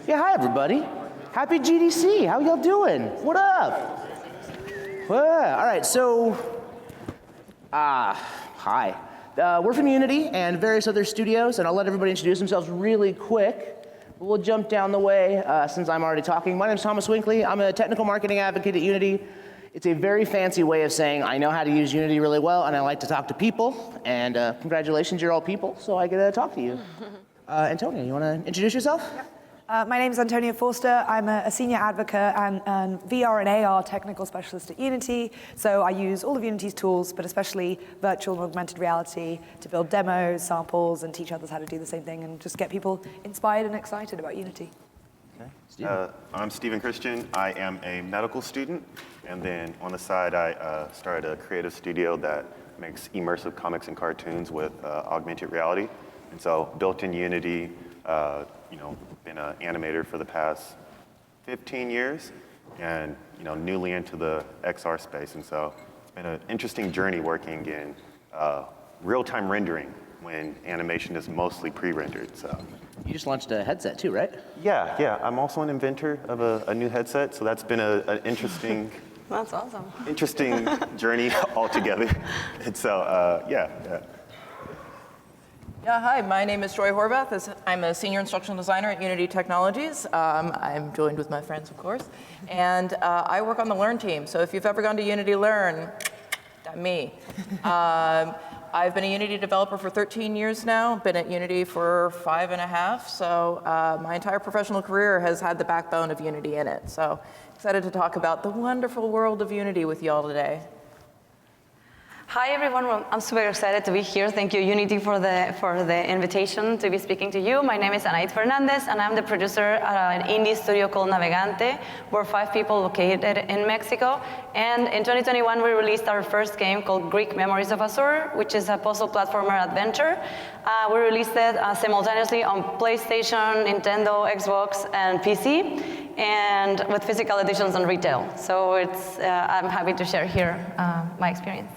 Yeah, hi everybody. Happy GDC. How y'all doing? What up? All right, so, hi. We're from Unity and various other studios, and I'll let everybody introduce themselves really quick. But we'll jump down the way since I'm already talking. My name's Thomas Winkley. I'm a technical marketing advocate at Unity. It's a very fancy way of saying I know how to use Unity really well, and I like to talk to people. And congratulations, you're all people, so I get to talk to you. Antonia, you want to introduce yourself? My name is Antonia Forster. I'm a senior advocate and VR and AR technical specialist at Unity. So I use all of Unity's tools, but especially virtual and augmented reality to build demos, samples, and teach others how to do the same thing and just get people inspired and excited about Unity. Okay. I'm Stephen Christian. I am a medical student. And then on the side, I started a creative studio that makes immersive comics and cartoons with augmented reality. And so built in Unity, been an animator for the past 15 years and, newly into the XR space. And so it's been an interesting journey working in real-time rendering when animation is mostly pre-rendered, so. You just launched a headset too, right? Yeah. I'm also an inventor of a new headset, so that's been an interesting That's awesome. interesting journey altogether. And so, yeah. Yeah, hi, my name is Troy Horvath. I'm a senior instructional designer at Unity Technologies. I'm joined with my friends, of course. And I work on the Learn team. So if you've ever gone to Unity Learn, me. I've been a Unity developer for 13 years now, been at Unity for 5.5. So my entire professional career has had the backbone of Unity in it. So excited to talk about the wonderful world of Unity with y'all today. Hi everyone, well, I'm super excited to be here. Thank you Unity for the invitation to be speaking to you. My name is Anahit Fernández and I'm the producer at an indie studio called Navegante. We're 5 people located in Mexico. And in 2021 we released our first game called Greek Memories of Azure, which is a puzzle platformer adventure. We released it simultaneously on PlayStation, Nintendo, Xbox, and PC, and with physical editions and retail. So I'm happy to share here my experience.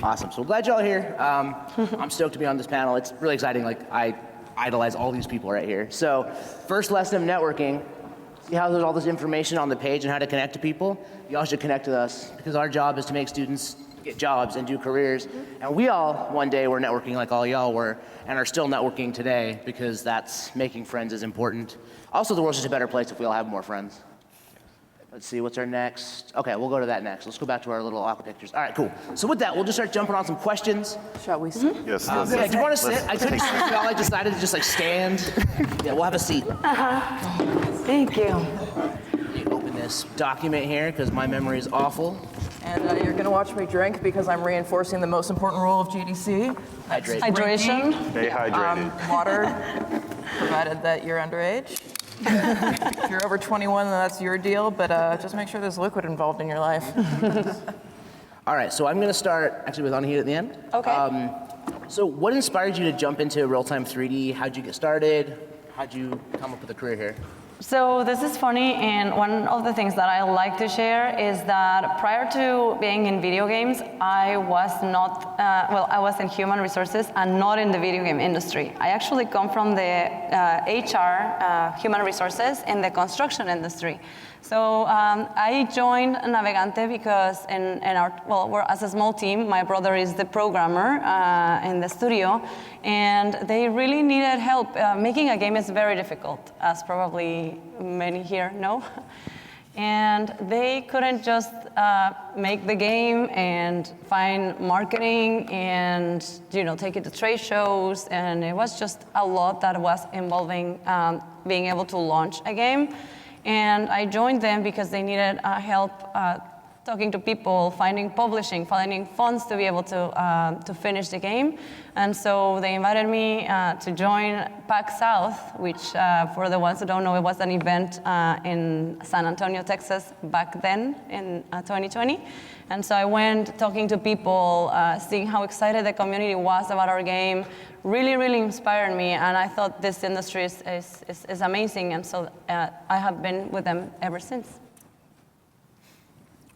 Awesome. So glad y'all are here. I'm stoked to be on this panel. It's really exciting. I idolize all these people right here. So first lesson of networking. See how there's all this information on the page and how to connect to people? Y'all should connect with us because our job is to make students get jobs and do careers. And we all, one day, were networking like all y'all were and are still networking today because that's making friends is important. Also, the world's just a better place if we all have more friends. Let's see, what's our next? Okay, we'll go to that next. Let's go back to our little aqua pictures. All right, cool. So with that, we'll just start jumping on some questions. Shall we sit? Yes. Yeah, do you want to sit? I couldn't sit, so I decided to just stand. Yeah, we'll have a seat. Thank you. Let me open this document here because my memory is awful. And you're going to watch me drink because I'm reinforcing the most important rule of GDC. Hydration. Stay hydrated. Water, provided that you're underage. If you're over 21, then that's your deal, but just make sure there's liquid involved in your life. All right, so I'm going to start actually with Anahit at the end. Okay. So what inspired you to jump into real-time 3D? How'd you get started? How'd you come up with a career here? So this is funny, and one of the things that I like to share is that prior to being in video games, I was not, I was in human resources and not in the video game industry. I actually come from the HR, human resources, in the construction industry. So I joined Navegante because we're as a small team. My brother is the programmer in the studio, and they really needed help. Making a game is very difficult, as probably many here know. And they couldn't just make the game and find marketing and take it to trade shows, and it was just a lot that was involving being able to launch a game. And I joined them because they needed help talking to people, finding publishing, finding funds to be able to finish the game. And so they invited me to join PAX South, which for the ones who don't know, it was an event in San Antonio, Texas back then in 2020. And so I went talking to people, seeing how excited the community was about our game, really inspired me, and I thought this industry is amazing, and so I have been with them ever since.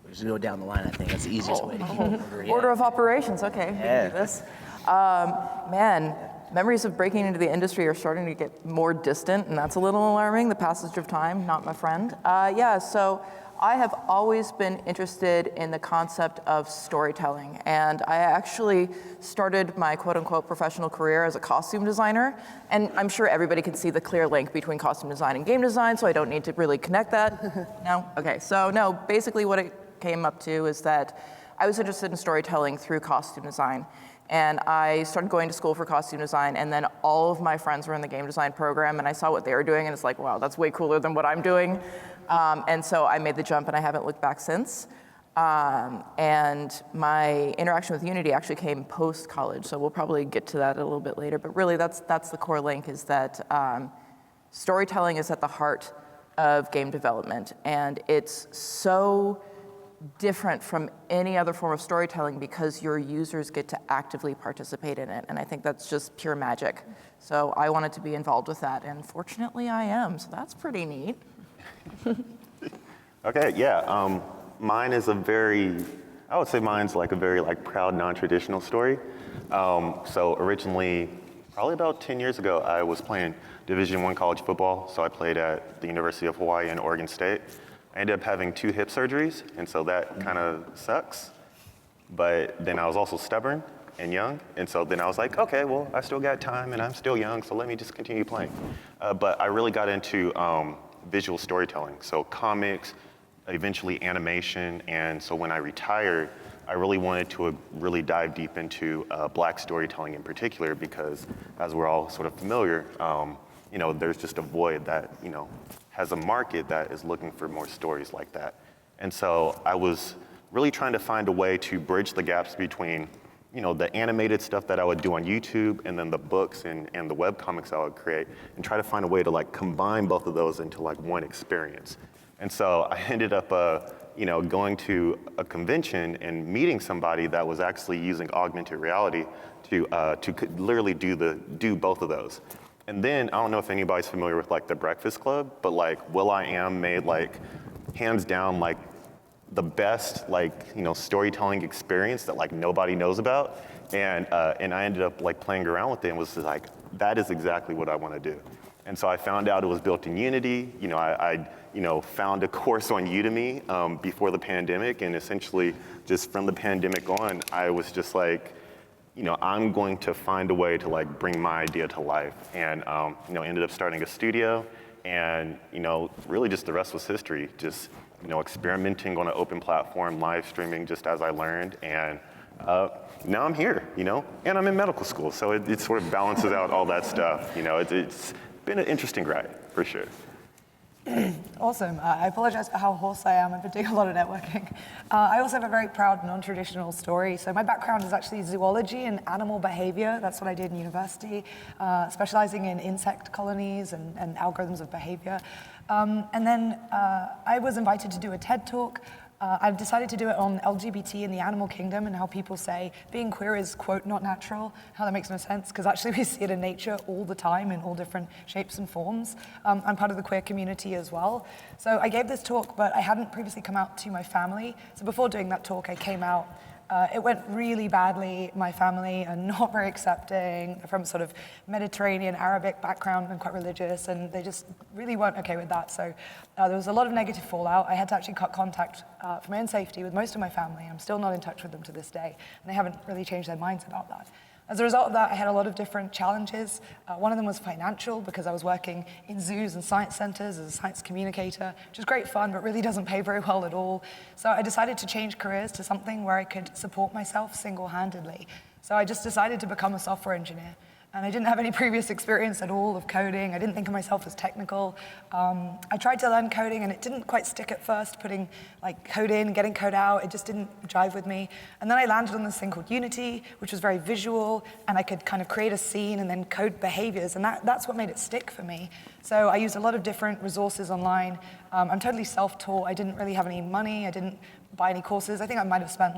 We're just gonna go down the line, I think that's the easiest way to keep order. Order of operations, okay. We can do this. Man, memories of breaking into the industry are starting to get more distant, and that's a little alarming. The passage of time, not my friend. So I have always been interested in the concept of storytelling, and I actually started my quote-unquote professional career as a costume designer, and I'm sure everybody can see the clear link between costume design and game design, so I don't need to really connect that. No? Okay, so no, basically what it came up to is that I was interested in storytelling through costume design. And I started going to school for costume design, and then all of my friends were in the game design program, and I saw what they were doing, and it's like, wow, that's way cooler than what I'm doing. And so I made the jump, and I haven't looked back since. And my interaction with Unity actually came post-college, so we'll probably get to that a little bit later. But really, that's the core link, is that storytelling is at the heart of game development, and it's so different from any other form of storytelling because your users get to actively participate in it, and I think that's just pure magic. So I wanted to be involved with that, and fortunately I am, so that's pretty neat. Okay, yeah. Mine is I would say mine's like a very proud, non-traditional story. So originally, probably about 10 years ago, I was playing Division I college football. So I played at the University of Hawaii and Oregon State. I ended up having 2 hip surgeries, and so that kind of sucks. But then I was also stubborn and young, and so then I was like, okay, well, I still got time and I'm still young, so let me just continue playing. But I really got into visual storytelling, so comics, eventually animation, and so when I retired, I really wanted to really dive deep into Black storytelling in particular, because as we're all sort of familiar, there's just a void that, has a market that is looking for more stories like that. And so I was really trying to find a way to bridge the gaps between, the animated stuff that I would do on YouTube and then the books and the web comics I would create, and try to find a way to combine both of those into one experience. And so I ended up, going to a convention and meeting somebody that was actually using augmented reality to literally do both of those. And then, I don't know if anybody's familiar with The Breakfast Club, but will.i.am made hands down the best storytelling experience that nobody knows about. And I ended up playing around with it and was just that is exactly what I want to do. And so I found out it was built in Unity. I found a course on Udemy before the pandemic, and essentially just from the pandemic on, I was just I'm going to find a way to bring my idea to life, and ended up starting a studio, and really just the rest was history. Just experimenting on an open platform, live streaming just as I learned, and now I'm here, and I'm in medical school, so it sort of balances out all that stuff. It's been an interesting ride for sure. Awesome. I apologize for how hoarse I am. I've been doing a lot of networking. I also have a very proud non-traditional story. So my background is actually zoology and animal behavior. That's what I did in university, specializing in insect colonies and algorithms of behavior. And then I was invited to do a TED Talk. I've decided to do it on LGBT in the animal kingdom and how people say being queer is, quote, not natural, how that makes no sense, because actually we see it in nature all the time in all different shapes and forms. I'm part of the queer community as well. So I gave this talk, but I hadn't previously come out to my family. So before doing that talk, I came out. It went really badly. My family are not very accepting. They're from sort of Mediterranean, Arabic background and quite religious, and they just really weren't okay with that. So there was a lot of negative fallout. I had to actually cut contact for my own safety with most of my family. I'm still not in touch with them to this day, and they haven't really changed their minds about that. As a result of that, I had a lot of different challenges. One of them was financial, because I was working in zoos and science centers as a science communicator, which is great fun, but really doesn't pay very well at all. So I decided to change careers to something where I could support myself single-handedly. So I just decided to become a software engineer. And I didn't have any previous experience at all of coding. I didn't think of myself as technical. I tried to learn coding, and it didn't quite stick at first, putting code in, getting code out. It just didn't jive with me. And then I landed on this thing called Unity, which was very visual, and I could kind of create a scene and then code behaviors, and that's what made it stick for me. So I used a lot of different resources online. I'm totally self-taught. I didn't really have any money. I didn't buy any courses. I think I might have spent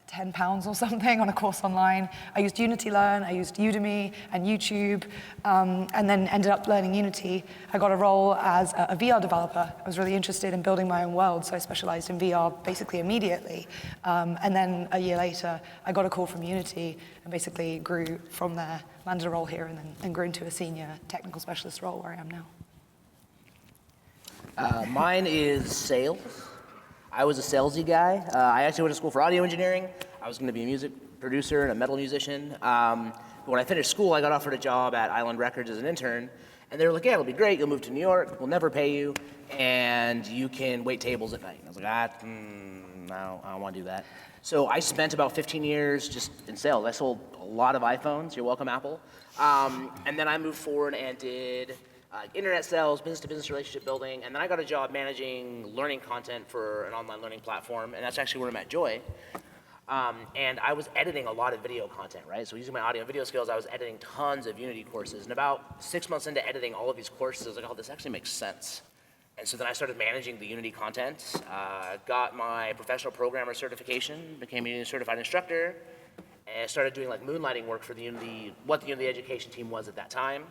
£10 or something on a course online. I used Unity Learn, I used Udemy and YouTube, and then ended up learning Unity. I got a role as a VR developer. I was really interested in building my own world, so I specialized in VR basically immediately. And then a year later, I got a call from Unity and basically grew from there, landed a role here, and grew into a senior technical specialist role where I am now. Mine is sales. I was a salesy guy. I actually went to school for audio engineering. I was going to be a music producer and a metal musician. But when I finished school, I got offered a job at Island Records as an intern. And they were like, yeah, it'll be great. You'll move to New York. We'll never pay you. And you can wait tables at night. And I was like, no, I don't want to do that. So I spent about 15 years just in sales. I sold a lot of iPhones. You're welcome, Apple. And then I moved forward and did internet sales, business-to-business relationship building, and then I got a job managing learning content for an online learning platform, and that's actually where I met Joy. And I was editing a lot of video content, right? So using my audio and video skills, I was editing tons of Unity courses, and about 6 months into editing all of these courses, I was like, oh, this actually makes sense. And so then I started managing the Unity content, got my professional programmer certification, became a Unity certified instructor, and started doing like moonlighting work for the Unity, what the Unity education team was at that time.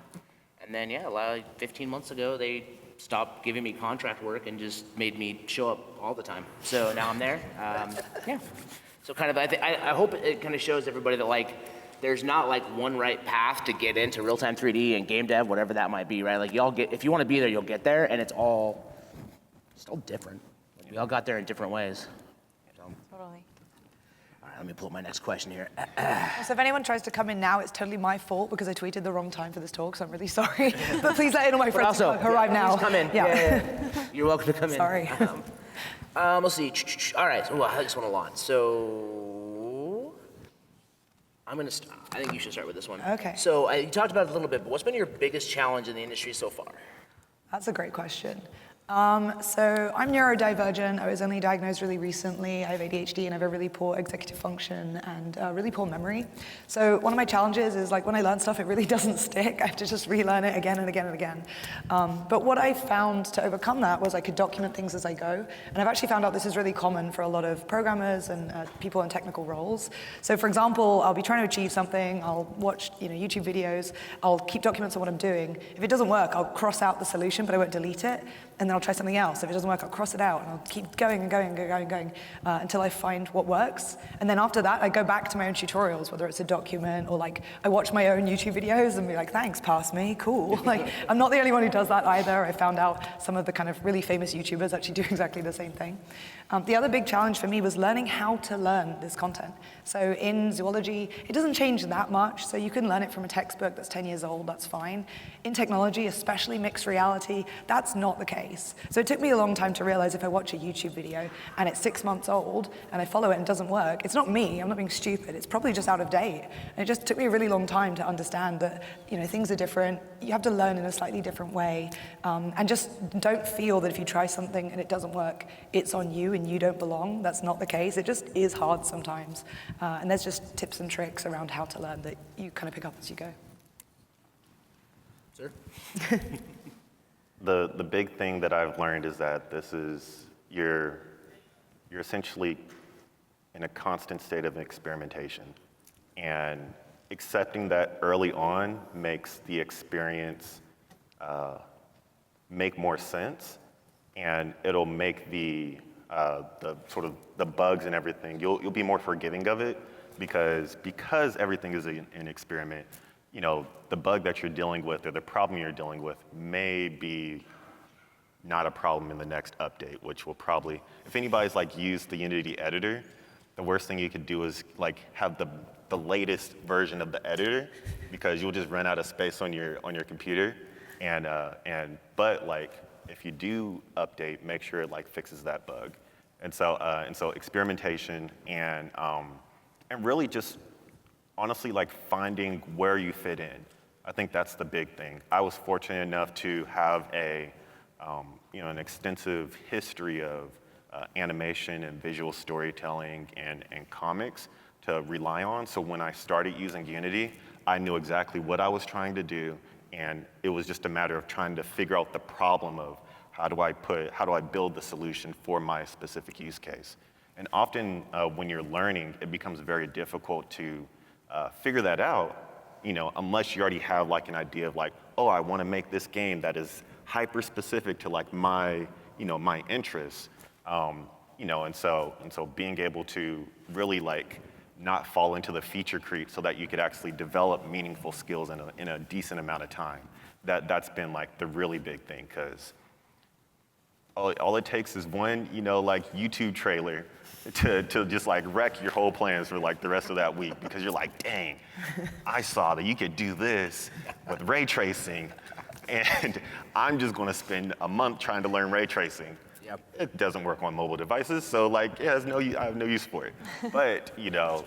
And then, yeah, like 15 months ago, they stopped giving me contract work and just made me show up all the time. So now I'm there. Yeah. So kind of, I hope it kind of shows everybody that like, there's not like one right path to get into real-time 3D and game dev, whatever that might be, right? Like y'all get, if you want to be there, you'll get there, and it's all different. Like, we all got there in different ways. So. Totally. All right, let me pull up my next question here. So if anyone tries to come in now, it's totally my fault because I tweeted the wrong time for this talk, so I'm really sorry. But please let all my friends arrive now. Please come in. Yeah. You're welcome to come in. Sorry. Let's see. All right, so I just want a lot. So I think you should start with this one. Okay. So you talked about it a little bit, but what's been your biggest challenge in the industry so far? That's a great question. So I'm neurodivergent. I was only diagnosed really recently. I have ADHD and I have a really poor executive function and really poor memory. So one of my challenges is like when I learn stuff, it really doesn't stick. I have to just relearn it again and again and again. But what I found to overcome that was I could document things as I go. And I've actually found out this is really common for a lot of programmers and people in technical roles. So for example, I'll be trying to achieve something. I'll watch YouTube videos. I'll keep documents of what I'm doing. If it doesn't work, I'll cross out the solution, but I won't delete it. And then I'll try something else. If it doesn't work, I'll cross it out, and I'll keep going and going and going and going until I find what works. And then after that, I go back to my own tutorials, whether it's a document or like I watch my own YouTube videos and be like, thanks, pass me, cool. Like I'm not the only one who does that either. I found out some of the kind of really famous YouTubers actually do exactly the same thing. The other big challenge for me was learning how to learn this content. So in zoology, it doesn't change that much. So you can learn it from a textbook that's 10 years old, that's fine. In technology, especially mixed reality, that's not the case. So it took me a long time to realize if I watch a YouTube video and it's 6 months old and I follow it and it doesn't work, it's not me, I'm not being stupid, it's probably just out of date. And it just took me a really long time to understand that things are different, you have to learn in a slightly different way, and just don't feel that if you try something and it doesn't work, it's on you and you don't belong. That's not the case. It just is hard sometimes. And there's just tips and tricks around how to learn that you kind of pick up as you go. Sir? The big thing that I've learned is that you're essentially in a constant state of experimentation. And accepting that early on makes the experience make more sense, and it'll make the sort of the bugs and everything, you'll be more forgiving of it because everything is an experiment. The bug that you're dealing with or the problem you're dealing with may be not a problem in the next update, which will probably, if anybody's like used the Unity editor, the worst thing you could do is like have the latest version of the editor because you'll just run out of space on your computer. But like if you do update, make sure it like fixes that bug. And so experimentation and really just honestly like finding where you fit in. I think that's the big thing. I was fortunate enough to have an extensive history of animation and visual storytelling and comics to rely on. So when I started using Unity, I knew exactly what I was trying to do, and it was just a matter of trying to figure out the problem of how do I build the solution for my specific use case. And often when you're learning, it becomes very difficult to figure that out, unless you already have like an idea of like, oh, I want to make this game that is hyper specific to like my interests, and so being able to really like not fall into the feature creep so that you could actually develop meaningful skills in a decent amount of time. That's been like the really big thing, because all it takes is one, like YouTube trailer to just like wreck your whole plans for like the rest of that week, because you're like, dang, I saw that you could do this with ray tracing, and I'm just going to spend a month trying to learn ray tracing. Yep. It doesn't work on mobile devices, so like, yeah, I have no use for it. But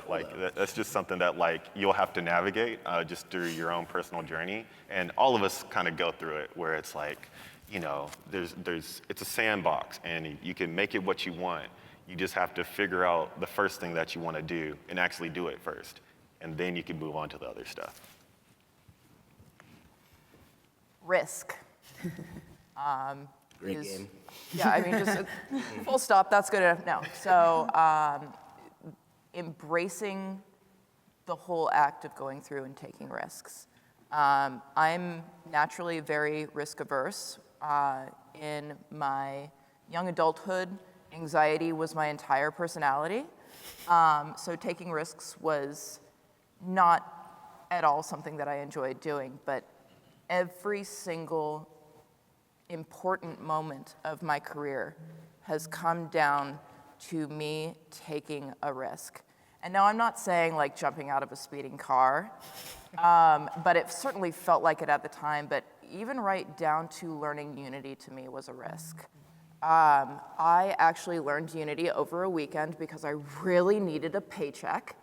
like that's just something that like you'll have to navigate just through your own personal journey, and all of us kind of go through it, where it's like, it's a sandbox, and you can make it what you want. You just have to figure out the first thing that you want to do and actually do it first, and then you can move on to the other stuff. Risk. Great game. Yeah, I mean, just full stop, that's good enough. No. So embracing the whole act of going through and taking risks. I'm naturally very risk averse. In my young adulthood, anxiety was my entire personality. So taking risks was not at all something that I enjoyed doing, but every single important moment of my career has come down to me taking a risk. And now I'm not saying like jumping out of a speeding car, but it certainly felt like it at the time. But even right down to learning Unity to me was a risk. I actually learned Unity over a weekend because I really needed a paycheck.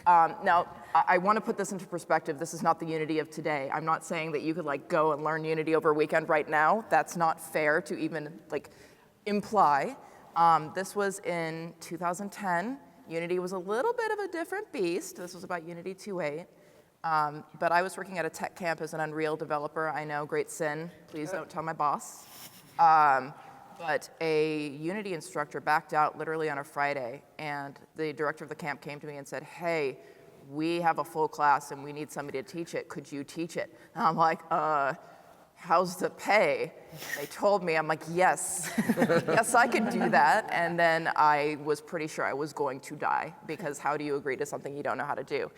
Now, I want to put this into perspective. This is not the Unity of today. I'm not saying that you could like go and learn Unity over a weekend right now. That's not fair to even like imply. This was in 2010. Unity was a little bit of a different beast. This was about Unity 2.8. But I was working at a tech camp as an Unreal developer. I know, great sin. Please don't tell my boss. But a Unity instructor backed out literally on a Friday, and the director of the camp came to me and said, hey, we have a full class and we need somebody to teach it. Could you teach it? And I'm like, how's the pay? They told me, I'm like, yes, yes, I could do that. And then I was pretty sure I was going to die, because how do you agree to something you don't know how to do?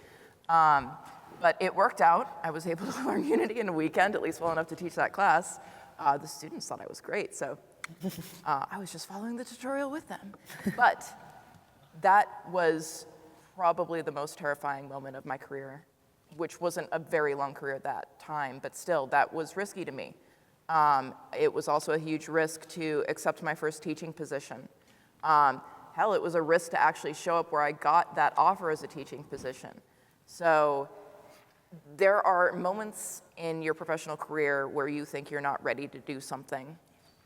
But it worked out. I was able to learn Unity in a weekend, at least well enough to teach that class. The students thought I was great, so I was just following the tutorial with them. But that was probably the most terrifying moment of my career, which wasn't a very long career at that time, but still, that was risky to me. It was also a huge risk to accept my first teaching position. Hell, it was a risk to actually show up where I got that offer as a teaching position. So there are moments in your professional career where you think you're not ready to do something,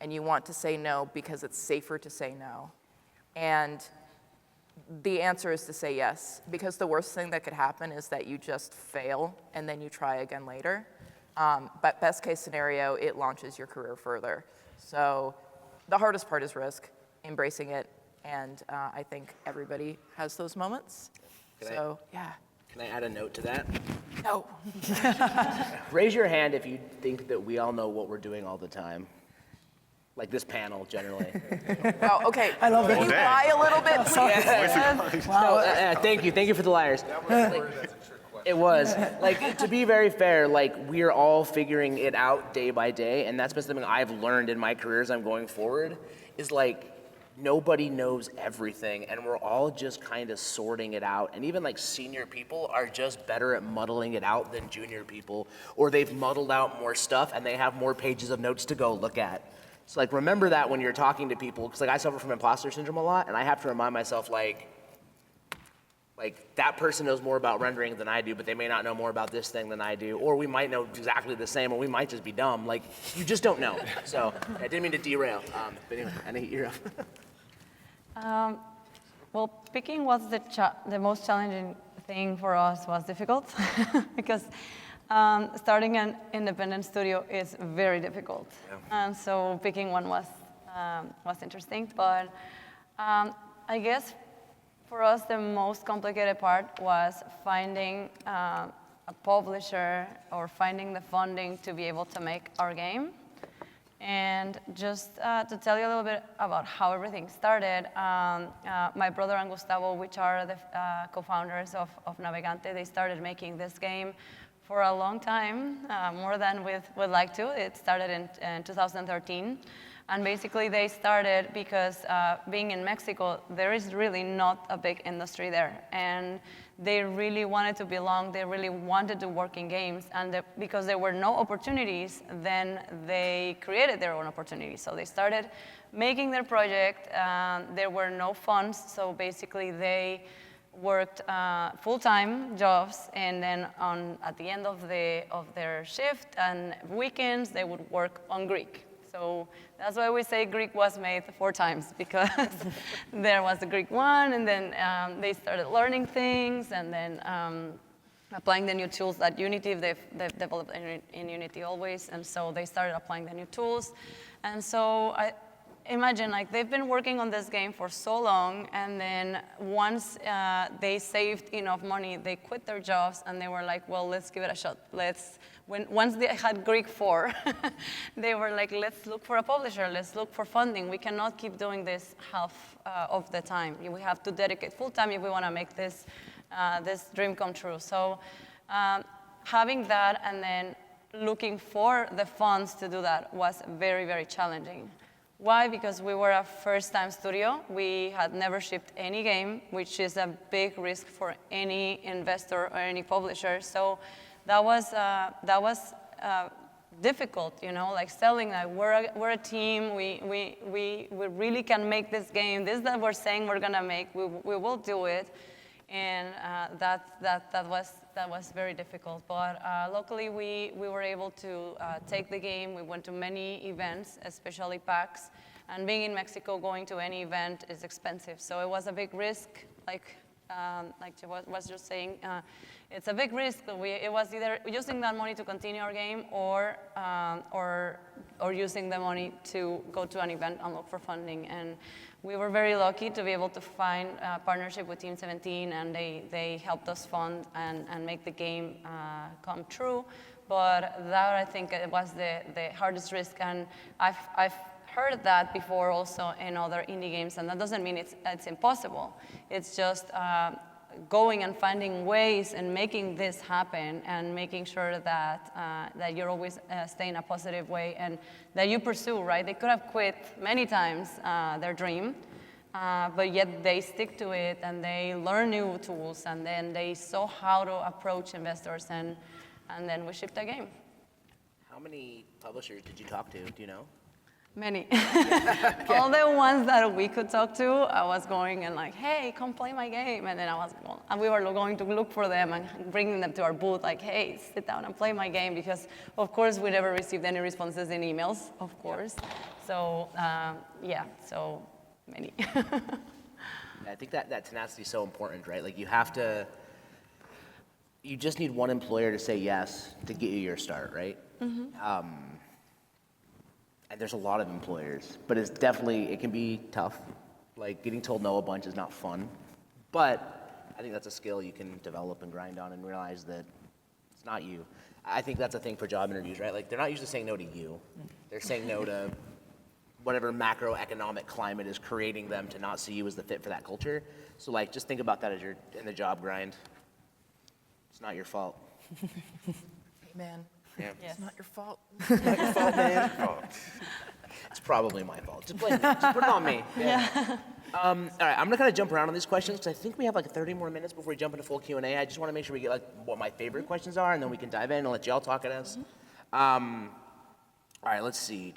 and you want to say no because it's safer to say no. And the answer is to say yes, because the worst thing that could happen is that you just fail and then you try again later. But best case scenario, it launches your career further. So the hardest part is risk, embracing it, and I think everybody has those moments. Yeah. Can I add a note to that? No. Raise your hand if you think that we all know what we're doing all the time. Like this panel, generally. Wow, okay. I love it. Can you lie a little bit, please? No, thank you for the liars. It was. Like, to be very fair, like, we're all figuring it out day by day, and that's been something I've learned in my career as I'm going forward, is like, nobody knows everything, and we're all just kind of sorting it out. And even like senior people are just better at muddling it out than junior people, or they've muddled out more stuff and they have more pages of notes to go look at. So like, remember that when you're talking to people, because like I suffer from imposter syndrome a lot, and I have to remind myself like that person knows more about rendering than I do, but they may not know more about this thing than I do, or we might know exactly the same, or we might just be dumb. Like, you just don't know. So I didn't mean to derail, but anyway, Anahit, you're up. Well, picking what's the most challenging thing for us was difficult because starting an independent studio is very difficult. Yeah. And so picking one was interesting, but I guess For us, the most complicated part was finding a publisher or finding the funding to be able to make our game. And just to tell you a little bit about how everything started, my brother and Gustavo, which are the co-founders of Navegante, they started making this game for a long time, more than we would like to. It started in 2013. And basically they started because being in Mexico, there is really not a big industry there. And they really wanted to belong, they really wanted to work in games. And because there were no opportunities, then they created their own opportunities. So they started making their project. There were no funds, so basically they worked full-time jobs, and then at the end of their shift and weekends, they would work on Greek. So that's why we say Greek was made 4 times, because there was the Greek one, and then they started learning things, and then applying the new tools that Unity, they've developed in Unity always, and so they started applying the new tools. And so imagine, like, they've been working on this game for so long, and then once they saved enough money, they quit their jobs, and they were like, well, let's give it a shot. Once they had Greek 4, they were like, let's look for a publisher, let's look for funding. We cannot keep doing this half of the time. We have to dedicate full time if we want to make this dream come true. So having that and then looking for the funds to do that was very, very challenging. Why? Because we were a first-time studio. We had never shipped any game, which is a big risk for any investor or any publisher. So that was difficult, you know, like selling that we're a team. We really can make this game. This that we're saying we're gonna make, we will do it, and that was very difficult. But luckily, we were able to take the game. We went to many events, especially PAX, and being in Mexico, going to any event is expensive. So it was a big risk, like she was just saying. It's a big risk. It was either using that money to continue our game, or using the money to go to an event and look for funding. And we were very lucky to be able to find a partnership with Team 17, and they helped us fund and make the game come true. But that, I think, it was the hardest risk. And I've heard that before also in other indie games, and that doesn't mean it's impossible. It's just going and finding ways and making this happen, and making sure that you're always staying a positive way, and that you pursue, right? They could have quit many times their dream, but yet they stick to it, and they learn new tools, and then they saw how to approach investors, and then we shipped a game. How many publishers did you talk to? Do you know? Many. All the ones that we could talk to, I was going and like, hey, come play my game. And then and we were going to look for them and bringing them to our booth, like, hey, sit down and play my game. Because, of course, we never received any responses in emails, of course. So, so many. I think that tenacity is so important, right? Like, you just need one employer to say yes to get you your start, right? Mm-hmm. And there's a lot of employers, but it can be tough. Like, getting told no a bunch is not fun, but I think that's a skill you can develop and grind on and realize that it's not you. I think that's a thing for job interviews, right? Like, they're not usually saying no to you. They're saying no to whatever macroeconomic climate is creating them to not see you as the fit for that culture. So, like, just think about that as you're in the job grind. It's not your fault. Amen. Yeah. Yes. It's not your fault. It's not your fault, man. It's probably my fault. Just blame me. Just put it on me. Yeah. All right, I'm gonna kind of jump around on these questions because I think we have like 30 more minutes before we jump into full Q&A. I just want to make sure we get like what my favorite questions are, and then we can dive in and let y'all talk at us. All right, let's see.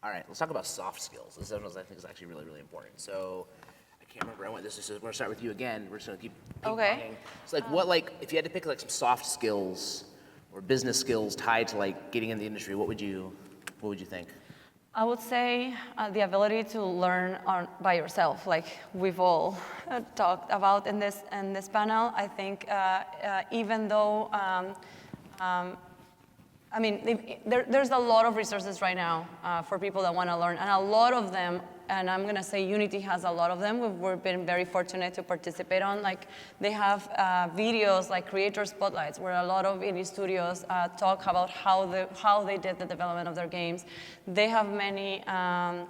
All right, let's talk about soft skills. This is one I think is actually really, really important. So I can't remember. We're gonna start with you again. We're just gonna keep ping-ponging. So like, if you had to pick like some soft skills or business skills tied to like getting in the industry, what would you think? I would say the ability to learn by yourself, like we've all talked about in this panel. I think even though I mean, there's a lot of resources right now for people that want to learn, and a lot of them, and I'm going to say Unity has a lot of them. We've been very fortunate to participate on. Like, they have videos like Creator Spotlights, where a lot of indie studios talk about how they did the development of their games. They have many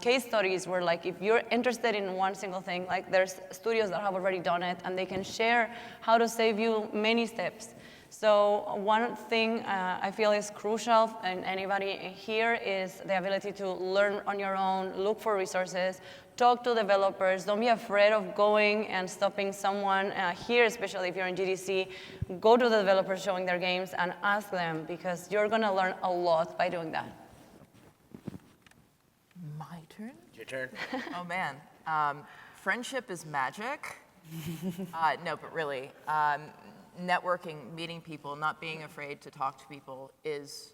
case studies where, like, if you're interested in one single thing, like, there's studios that have already done it, and they can share how to save you many steps. So one thing I feel is crucial in anybody here is the ability to learn on your own, look for resources, talk to developers. Don't be afraid of going and stopping someone here, especially if you're in GDC. Go to the developers showing their games and ask them, because you're going to learn a lot by doing that. My turn? Your turn. Oh, man. Friendship is magic. No, but really. Networking, meeting people, not being afraid to talk to people is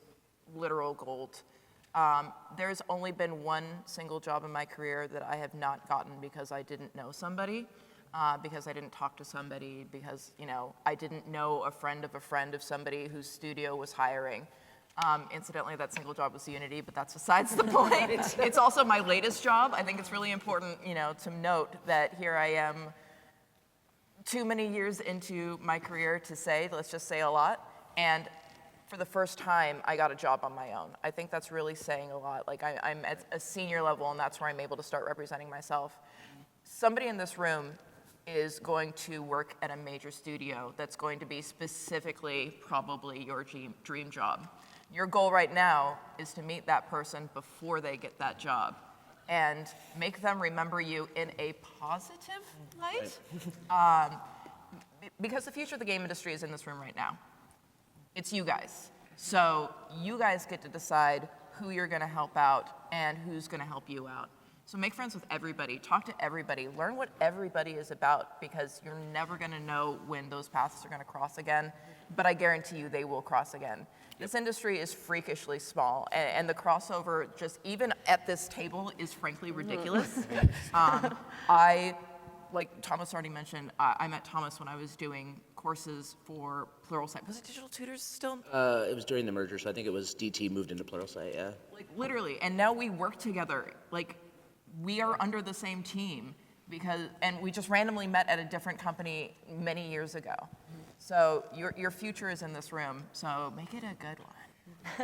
literal gold. There's only been one single job in my career that I have not gotten because I didn't know somebody, because I didn't talk to somebody, because, you know, I didn't know a friend of somebody whose studio was hiring. Incidentally, that single job was Unity, but that's besides the point. It's also my latest job. I think it's really important, you know, to note that here I am too many years into my career to say, let's just say a lot. And for the first time, I got a job on my own. I think that's really saying a lot. Like, I'm at a senior level, and that's where I'm able to start representing myself. Somebody in this room is going to work at a major studio that's going to be specifically probably your dream job. Your goal right now is to meet that person before they get that job and make them remember you in a positive light. Because the future of the game industry is in this room right now. It's you guys. So you guys get to decide who you're gonna help out and who's gonna help you out. So make friends with everybody, talk to everybody, learn what everybody is about, because you're never gonna know when those paths are gonna cross again, but I guarantee you they will cross again. This industry is freakishly small, and the crossover just even at this table is frankly ridiculous. Like Thomas already mentioned, I met Thomas when I was doing courses for Pluralsight. Was it Digital Tutors still? It was during the merger, so I think it was DT moved into Pluralsight, yeah. Like literally, and now we work together. Like, we are under the same team and we just randomly met at a different company many years ago. So your future is in this room, so make it a good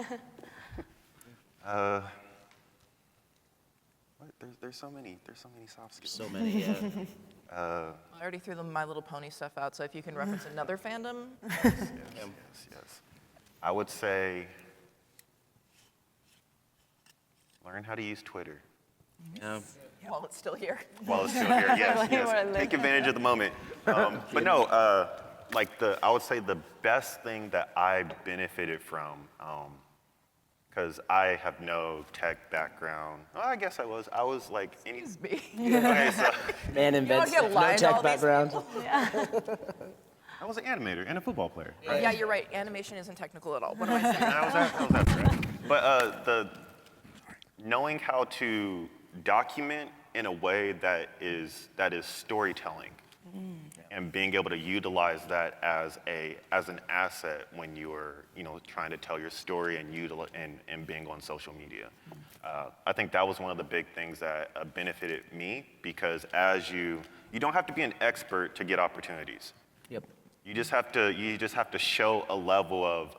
one. There's so many soft skills. So many, yeah. I already threw My Little Pony stuff out, so if you can reference another fandom. Yes. I would say learn how to use Twitter. While it's still here. While it's still here, yes. Take advantage of the moment. But no, I would say the best thing that I benefited from, because I have no tech background. Well, I guess I was like any. Excuse me. Okay, so Man invents get no lined all tech these background. I was an animator and a football player. Yeah, you're right. Animation isn't technical at all. What am I saying? That was right. But the knowing how to document in a way that is storytelling, and being able to utilize that as an asset when you are trying to tell your story and being on social media. I think that was one of the big things that benefited me, because as you don't have to be an expert to get opportunities. Yep. You just have to show a level of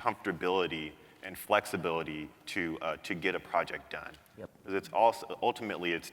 comfortability and flexibility to get a project done. Yep. Because it's also ultimately it's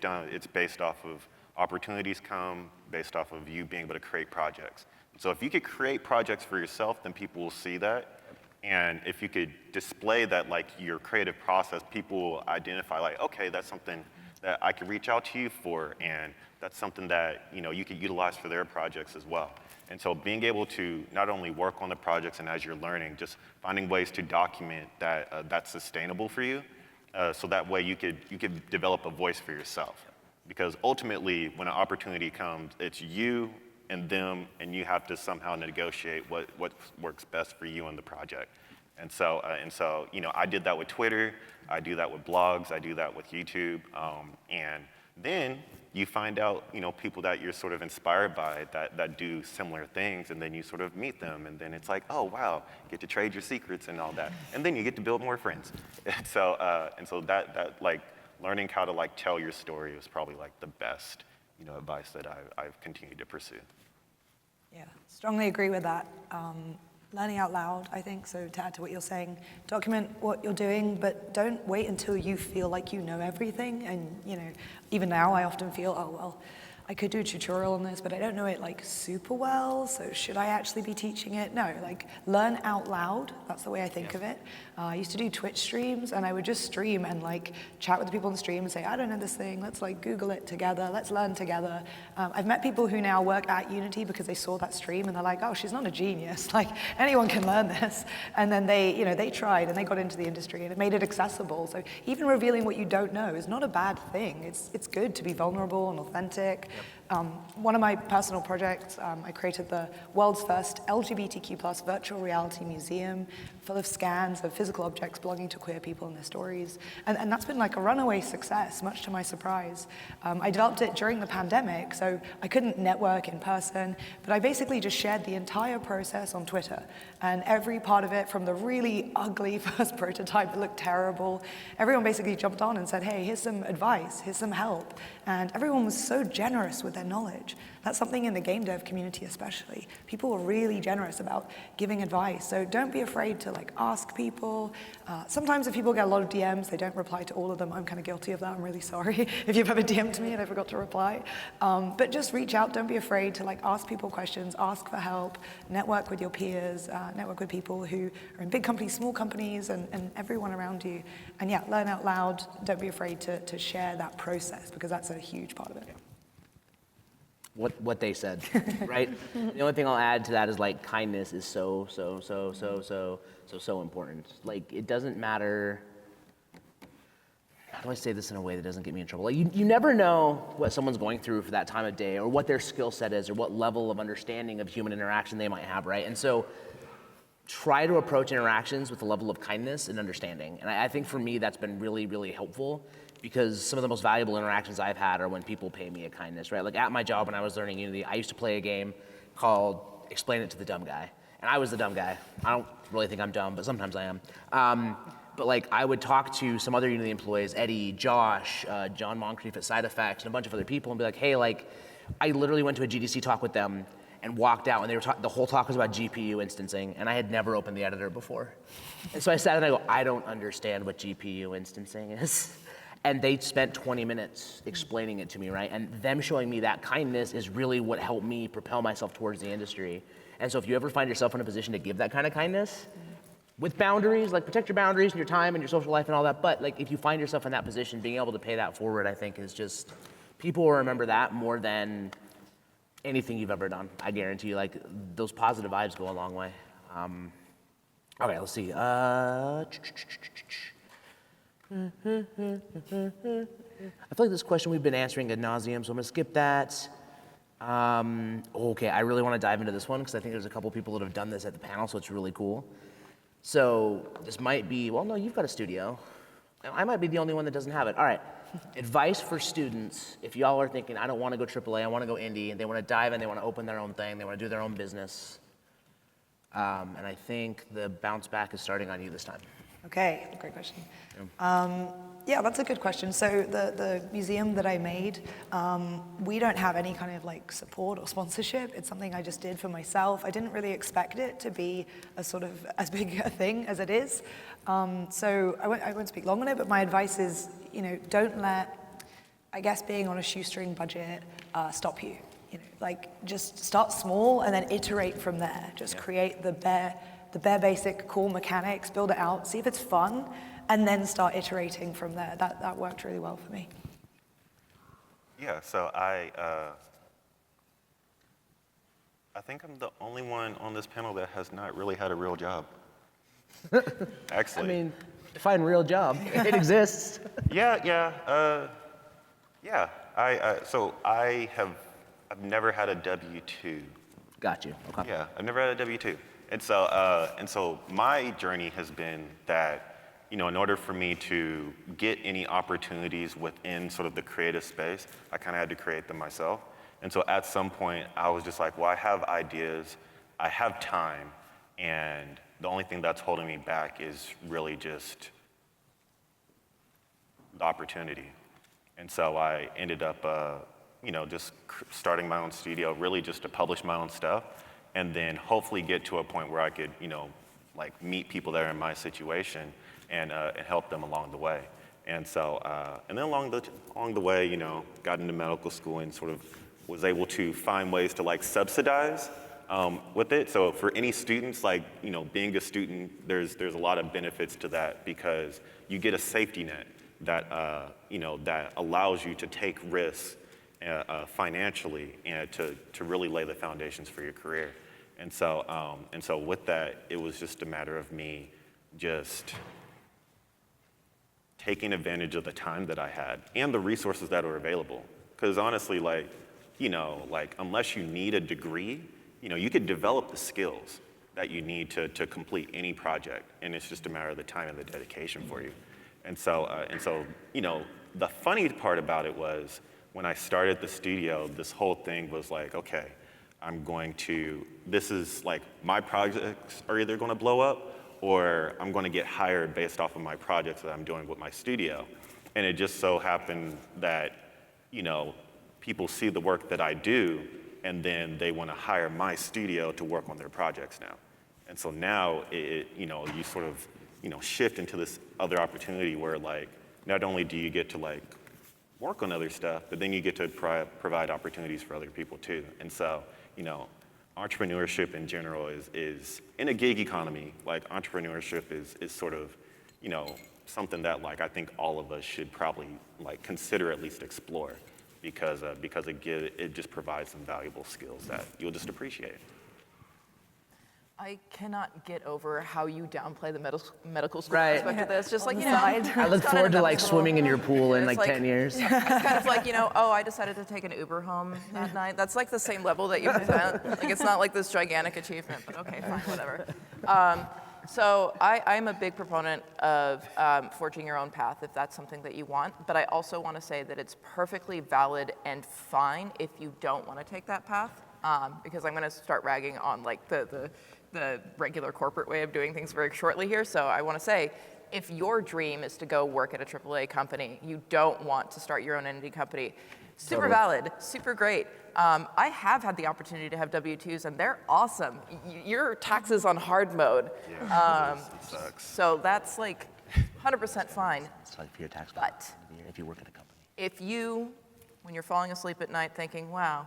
based off of opportunities come based off of you being able to create projects. So if you could create projects for yourself, then people will see that. And if you could display that, like your creative process, people will identify like, okay, that's something that I could reach out to you for, and that's something that you could utilize for their projects as well. And so being able to not only work on the projects and as you're learning, just finding ways to document that that's sustainable for you, so that way you could develop a voice for yourself. Because ultimately, when an opportunity comes, it's you and them, and you have to somehow negotiate what works best for you in the project. And so I did that with Twitter, I do that with blogs, I do that with YouTube, and then you find out, people that you're sort of inspired by that do similar things, and then you sort of meet them, and then it's like, oh wow, you get to trade your secrets and all that, and then you get to build more friends. And so that like learning how to like tell your story was probably like the best, advice that I've continued to pursue. Yeah, strongly agree with that. Learning out loud, I think, so to add to what you're saying, document what you're doing, but don't wait until you feel like you know everything. And, even now I often feel, oh, well, I could do a tutorial on this, but I don't know it like super well, so should I actually be teaching it? No, like learn out loud. That's the way I think of it. I used to do Twitch streams, and I would just stream and like chat with the people on the stream and say, I don't know this thing, let's like Google it together, let's learn together. I've met people who now work at Unity because they saw that stream and they're like, oh, she's not a genius, like anyone can learn this. And then they tried and they got into the industry and it made it accessible. So even revealing what you don't know is not a bad thing. It's good to be vulnerable and authentic. One of my personal projects, I created the world's first LGBTQ+ virtual reality museum full of scans of physical objects belonging to queer people and their stories. And that's been like a runaway success, much to my surprise. I developed it during the pandemic, so I couldn't network in person, but I basically just shared the entire process on Twitter. And every part of it, from the really ugly first prototype that looked terrible, everyone basically jumped on and said, hey, here's some advice, here's some help. And everyone was so generous with their knowledge. That's something in the game dev community especially. People are really generous about giving advice. So don't be afraid to like ask people. Sometimes if people get a lot of DMs, they don't reply to all of them. I'm kind of guilty of that. I'm really sorry if you've ever DM'd me and I forgot to reply. But just reach out. Don't be afraid to like ask people questions, ask for help, network with your peers, network with people who are in big companies, small companies, and everyone around you. And yeah, learn out loud. Don't be afraid to share that process because that's a huge part of it. What they said, right? The only thing I'll add to that is like kindness is so important. Like it doesn't matter. How do I say this in a way that doesn't get me in trouble? Like you never know what someone's going through for that time of day, or what their skill set is, or what level of understanding of human interaction they might have, right? And so try to approach interactions with a level of kindness and understanding. And I think for me that's been really, really helpful. Because some of the most valuable interactions I've had are when people pay me a kindness, right? Like at my job when I was learning Unity, I used to play a game called Explain It to the Dumb Guy. And I was the dumb guy. I don't really think I'm dumb, but sometimes I am. But like I would talk to some other Unity employees, Eddie, Josh, John Moncrief at Side Effects, and a bunch of other people and be like, hey, like I literally went to a GDC talk with them and walked out and they were the whole talk was about GPU instancing and I had never opened the editor before. And so I sat and I go, I don't understand what GPU instancing is. And they spent 20 minutes explaining it to me, right? And them showing me that kindness is really what helped me propel myself towards the industry. And so if you ever find yourself in a position to give that kind of kindness, with boundaries, like protect your boundaries and your time and your social life and all that, but like if you find yourself in that position, being able to pay that forward, I think is just, people will remember that more than anything you've ever done. I guarantee you, like those positive vibes go a long way. Okay, let's see. I feel like this question we've been answering ad nauseum, so I'm gonna skip that. Okay, I really wanna dive into this one because I think there's a couple people that have done this at the panel, so it's really cool. So this might be, well, no, you've got a studio. I might be the only one that doesn't have it. All right, advice for students. If y'all are thinking, I don't wanna go AAA, I wanna go indie, and they wanna dive in, they wanna open their own thing, they wanna do their own business. And I think the bounce back is starting on you this time. Okay, great question. Yeah, that's a good question. So the museum that I made, we don't have any kind of like support or sponsorship. It's something I just did for myself. I didn't really expect it to be a sort of as big a thing as it is. So I won't speak long on it, but my advice is, don't let, I guess, being on a shoestring budget stop you. Like just start small and then iterate from there. Just create the bare basic core mechanics, build it out, see if it's fun, and then start iterating from there. That worked really well for me. Yeah, so I think I'm the only one on this panel that has not really had a real job. Actually. I mean, define real job. It exists. Yeah. I've never had a W-2. Got you. Okay. Yeah, I've never had a W-2. And so my journey has been that, in order for me to get any opportunities within sort of the creative space, I kind of had to create them myself. And so at some point, I was just like, well, I have ideas, I have time, and the only thing that's holding me back is really just the opportunity. And so I ended up, just starting my own studio, really just to publish my own stuff, and then hopefully get to a point where I could, meet people that are in my situation and help them along the way. And so, and then along the way, got into medical school and sort of was able to find ways to subsidize with it. So for any students, being a student, there's a lot of benefits to that because you get a safety net that that allows you to take risks financially and to really lay the foundations for your career. And so with that, it was just a matter of me just taking advantage of the time that I had and the resources that were available. Because honestly, unless you need a degree, you could develop the skills that you need to complete any project, and it's just a matter of the time and the dedication for you. And so, the funny part about it was when I started the studio, this whole thing was like, okay, this is my projects are either going to blow up or I'm going to get hired based off of my projects that I'm doing with my studio. And it just so happened that, people see the work that I do and then they want to hire my studio to work on their projects now. And so now you sort of, shift into this other opportunity where not only do you get to work on other stuff, but then you get to provide opportunities for other people too. And so, entrepreneurship in general is in a gig economy, entrepreneurship is sort of, something that I think all of us should probably consider at least explore because it just provides some valuable skills that you'll just appreciate. I cannot get over how you downplay the medical school Right. aspect of this. Just I look forward to swimming in your pool in 10 years. It's kind of I decided to take an Uber home that night. That's the same level that you present. It's not this gigantic achievement, but okay, fine, whatever. So I'm a big proponent of forging your own path if that's something that you want. But I also want to say that it's perfectly valid and fine if you don't want to take that path. Because I'm going to start ragging on the regular corporate way of doing things very shortly here. So I want to say, if your dream is to go work at a AAA company, you don't want to start your own indie company, super valid, super great. I have had the opportunity to have W-2s, and they're awesome. Your taxes on hard mode. Yeah, it sucks. So that's 100% fine. It's for your tax bill But if you work at a company. if you, when you're falling asleep at night thinking, wow,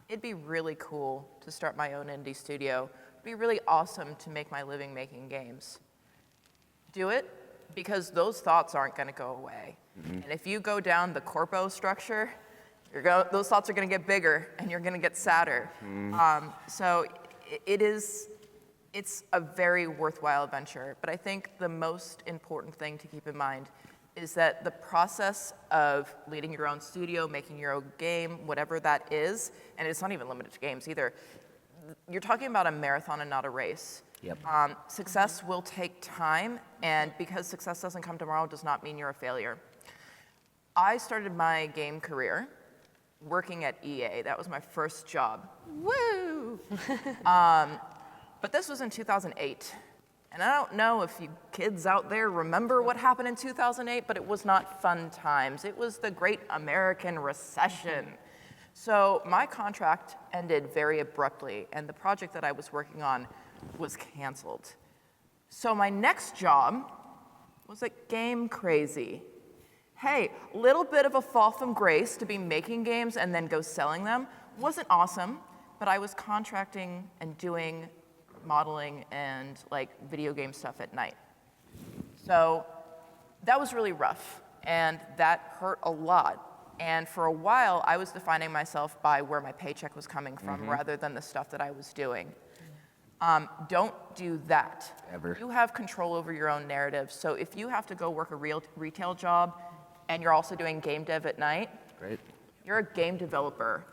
it'd be really cool to start my own indie studio, it'd be really awesome to make my living making games, do it, because those thoughts aren't going to go away. And if you go down the corpo structure, those thoughts are going to get bigger and you're going to get sadder. So it's a very worthwhile venture. But I think the most important thing to keep in mind is that the process of leading your own studio, making your own game, whatever that is, and it's not even limited to games either, you're talking about a marathon and not a race. Yep. Success will take time, and because success doesn't come tomorrow does not mean you're a failure. I started my game career working at EA. That was my first job. Woo! But this was in 2008. And I don't know if you kids out there remember what happened in 2008, but it was not fun times. It was the Great American Recession. So my contract ended very abruptly, and the project that I was working on was canceled. So my next job was at Game Crazy. Hey, little bit of a fall from grace to be making games and then go selling them. Wasn't awesome, but I was contracting and doing modeling and video game stuff at night. So that was really rough, and that hurt a lot. And for a while, I was defining myself by where my paycheck was coming from rather than the stuff that I was doing. Don't do that. Ever. You have control over your own narrative. So if you have to go work a real retail job and you're also doing game dev at night, Great. you're a game developer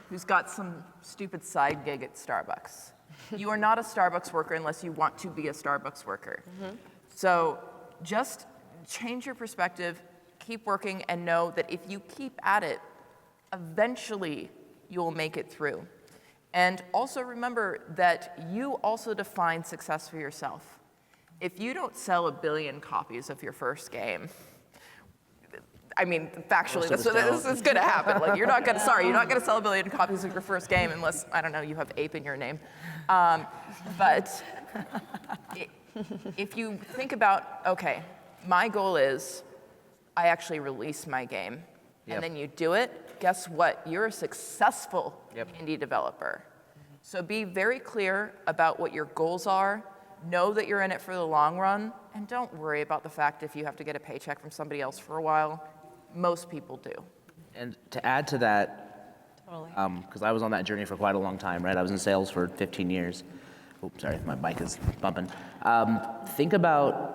who's got some stupid side gig at Starbucks. You are not a Starbucks worker unless you want to be a Starbucks worker. So just change your perspective, keep working, and know that if you keep at it, eventually you will make it through. And also remember that you also define success for yourself. If you don't sell 1 billion copies of your first game, I mean, factually, this is going to happen. Like, you're not going to sell 1 billion copies of your first game unless, I don't know, you have ape in your name. But if you think about, okay, my goal is I actually release my game, and then you do it, guess what? You're a successful indie developer. So be very clear about what your goals are, know that you're in it for the long run, and don't worry about the fact if you have to get a paycheck from somebody else for a while. Most people do. And to add to that, because I was on that journey for quite a long time, right? I was in sales for 15 years. Oops, sorry, my mic is bumping. Think about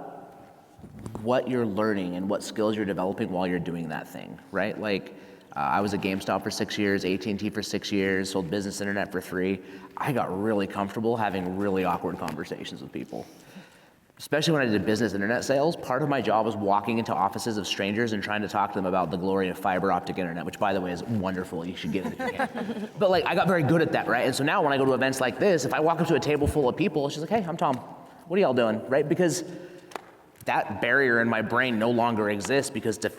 what you're learning and what skills you're developing while you're doing that thing, right? Like, I was at GameStop for 6 years, AT&T for 6 years, sold business internet for 3. I got really comfortable having really awkward conversations with people. Especially when I did business internet sales, part of my job was walking into offices of strangers and trying to talk to them about the glory of fiber optic internet, which, by the way, is wonderful. You should get it if you can. But like, I got very good at that, right? And so now when I go to events like this, if I walk up to a table full of people, it's just like, hey, I'm Tom. What are y'all doing, right? Because that barrier in my brain no longer exists, because to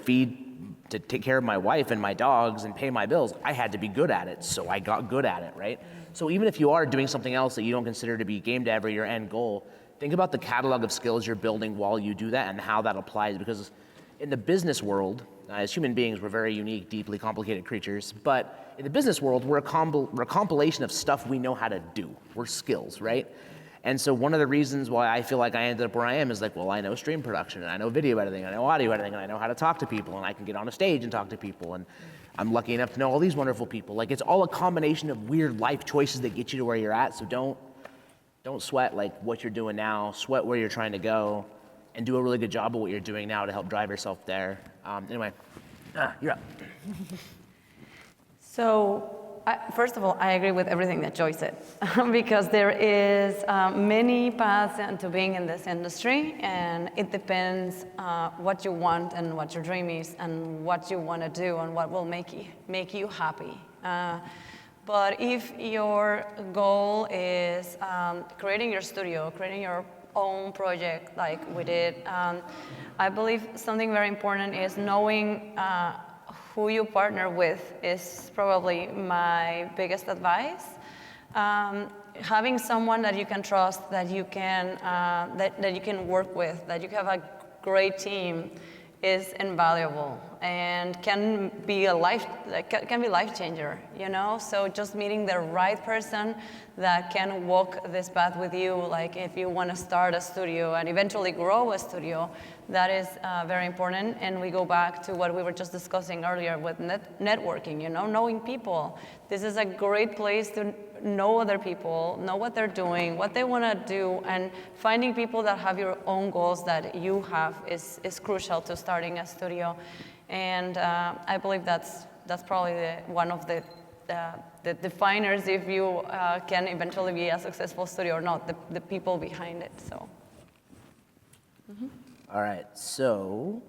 take care of my wife and my dogs and pay my bills, I had to be good at it, so I got good at it, right? So even if you are doing something else that you don't consider to be game dev or your end goal, think about the catalog of skills you're building while you do that and how that applies, because in the business world, as human beings, we're very unique, deeply complicated creatures, but in the business world, we're a compilation of stuff we know how to do. We're skills, right? And so one of the reasons why I feel like I ended up where I am is like, well, I know stream production, and I know video editing, and I know audio editing, and I know how to talk to people, and I can get on a stage and talk to people, and I'm lucky enough to know all these wonderful people. Like, it's all a combination of weird life choices that get you to where you're at, so don't sweat like what you're doing now, sweat where you're trying to go, and do a really good job of what you're doing now to help drive yourself there. Anyway, you're up. So, first of all, I agree with everything that Joy said, because there is many paths into being in this industry, and it depends what you want and what your dream is and what you want to do and what will make you happy. But if your goal is creating your studio, creating your own project like we did, I believe something very important is knowing who you partner with is probably my biggest advice. Having someone that you can trust, that you can work with, that you have a great team is invaluable and can be life changer, you know? So just meeting the right person that can walk this path with you, like if you want to start a studio and eventually grow a studio, that is very important. And we go back to what we were just discussing earlier with networking, you know, knowing people. This is a great place to know other people, know what they're doing, what they want to do, and finding people that have your own goals that you have is crucial to starting a studio. And I believe that's probably one of the definers if you can eventually be a successful studio or not, the people behind it. So. Mm-hmm. All right, so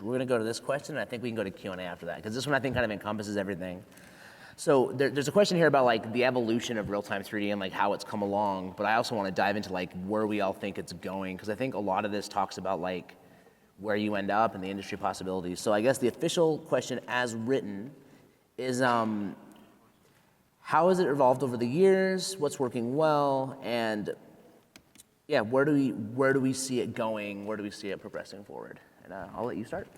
we're going to go to this question, and I think we can go to Q&A after that, because this one I think kind of encompasses everything. So there's a question here about like the evolution of real-time 3D and like how it's come along, but I also want to dive into like where we all think it's going, because I think a lot of this talks about like where you end up and the industry possibilities. So I guess the official question as written is how has it evolved over the years, what's working well, and yeah, where do we see it going? Where do we see it progressing forward? And I'll let you start.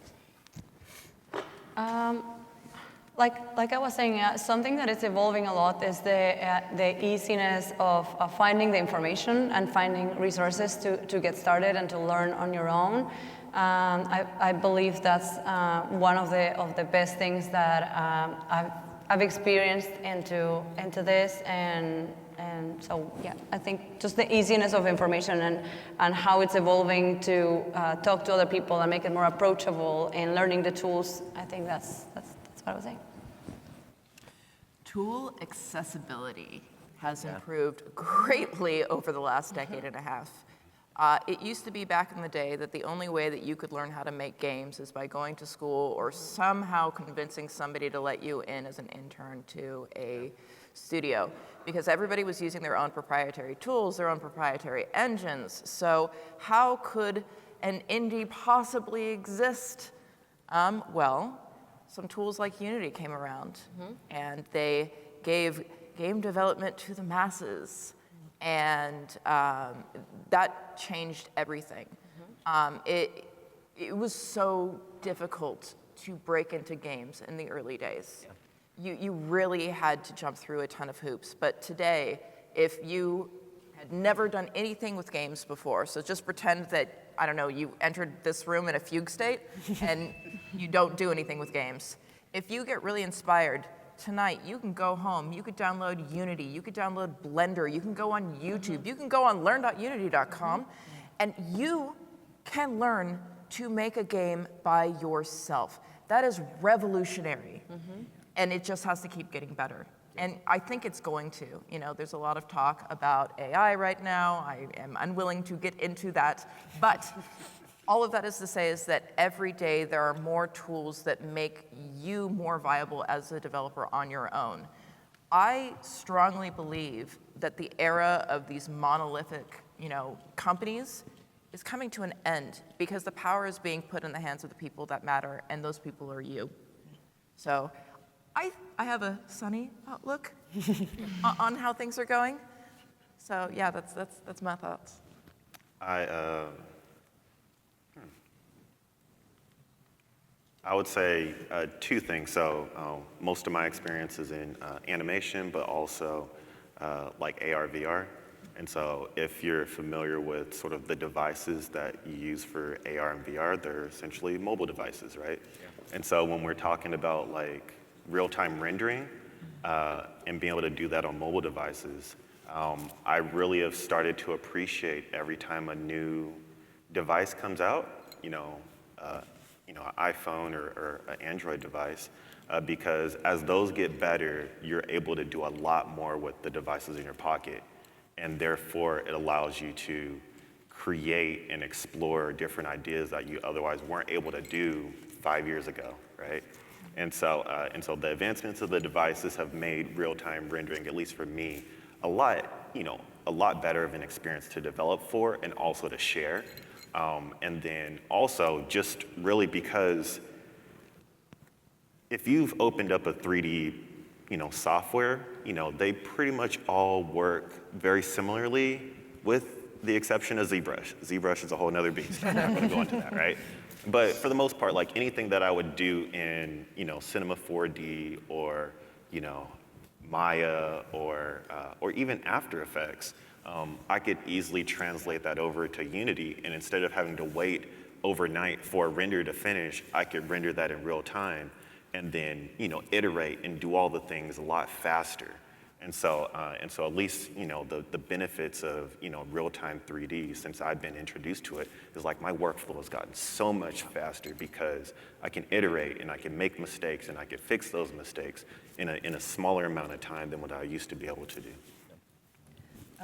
Like I was saying, something that is evolving a lot is the easiness of finding the information and finding resources to get started and to learn on your own. I believe that's one of the best things that I've experienced into this, and so yeah, I think just the easiness of information and how it's evolving to talk to other people and make it more approachable and learning the tools. I think that's what I was saying. Tool accessibility has improved greatly over the last decade and a half. It used to be back in the day that the only way that you could learn how to make games is by going to school or somehow convincing somebody to let you in as an intern to a studio, because everybody was using their own proprietary tools, their own proprietary engines. So how could an indie possibly exist? Well, some tools like Unity came around, and they gave game development to the masses. And that changed everything. It was so difficult to break into games in the early days. You really had to jump through a ton of hoops. But today, if you had never done anything with games before, so just pretend that, I don't know, you entered this room in a fugue state and you don't do anything with games. If you get really inspired, tonight, you can go home, you could download Unity, you could download Blender, you can go on YouTube, you can go on learn.unity.com, and you can learn to make a game by yourself. That is revolutionary, and it just has to keep getting better. And I think it's going to. You know, there's a lot of talk about AI right now. I am unwilling to get into that, but all of that is to say is that every day there are more tools that make you more viable as a developer on your own. I strongly believe that the era of these monolithic, companies is coming to an end because the power is being put in the hands of the people that matter, and those people are you. So I have a sunny outlook on how things are going. So yeah, that's my thoughts. I would say two things. So most of my experience is in animation, but also like AR, VR. And so if you're familiar with sort of the devices that you use for AR and VR, they're essentially mobile devices, right? Yeah. And so when we're talking about like real-time rendering and being able to do that on mobile devices, I really have started to appreciate every time a new device comes out, an iPhone or an Android device, because as those get better, you're able to do a lot more with the devices in your pocket. And therefore, it allows you to create and explore different ideas that you otherwise weren't able to do 5 years ago, right? And so the advancements of the devices have made real-time rendering, at least for me, a lot better of an experience to develop for and also to share. And then also just really because if you've opened up a 3D, software, they pretty much all work very similarly with the exception of ZBrush. ZBrush is a whole nother beast. I'm not going to go into that, right? But for the most part, like anything that I would do in, Cinema 4D or, Maya or even After Effects, I could easily translate that over to Unity, and instead of having to wait overnight for a render to finish, I could render that in real time and then, iterate and do all the things a lot faster. And so at least, the benefits of, real-time 3D, since I've been introduced to it, is like my workflow has gotten so much faster because I can iterate and I can make mistakes and I can fix those mistakes in a smaller amount of time than what I used to be able to do.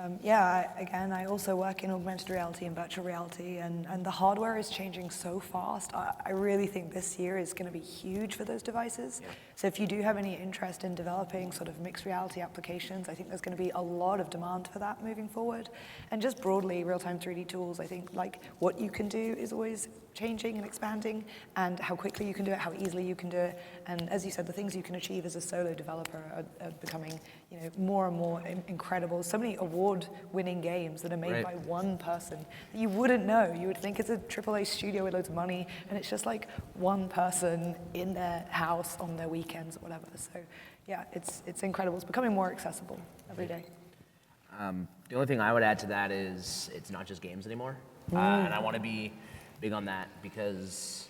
I also work in augmented reality and virtual reality, and the hardware is changing so fast. I really think this year is going to be huge for those devices. Yeah. So if you do have any interest in developing sort of mixed reality applications, I think there's going to be a lot of demand for that moving forward. And just broadly, real-time 3D tools, I think like what you can do is always changing and expanding, and how quickly you can do it, how easily you can do it. And as you said, the things you can achieve as a solo developer are becoming more and more incredible. So many award-winning games that are made by one person that you wouldn't know. You would think it's a AAA studio with loads of money, and it's just like one person in their house on their weekends or whatever. So yeah, it's incredible. It's becoming more accessible every day. The only thing I would add to that is it's not just games anymore. And I want to be big on that because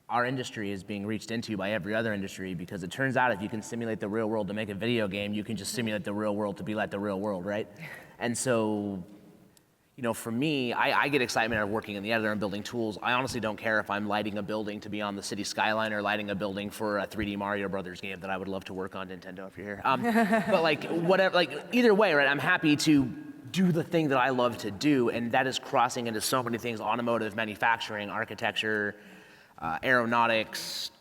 our industry is being reached into by every other industry, because it turns out if you can simulate the real world to make a video game, you can just simulate the real world to be like the real world, right? And so, for me, I get excitement out of working in the editor and building tools. I honestly don't care if I'm lighting a building to be on the city skyline or lighting a building for a 3D Mario Brothers game that I would love to work on, Nintendo, if you're here. But whatever, either way, right? I'm happy to do the thing that I love to do, and that is crossing into so many things: automotive, manufacturing, architecture, aeronautics,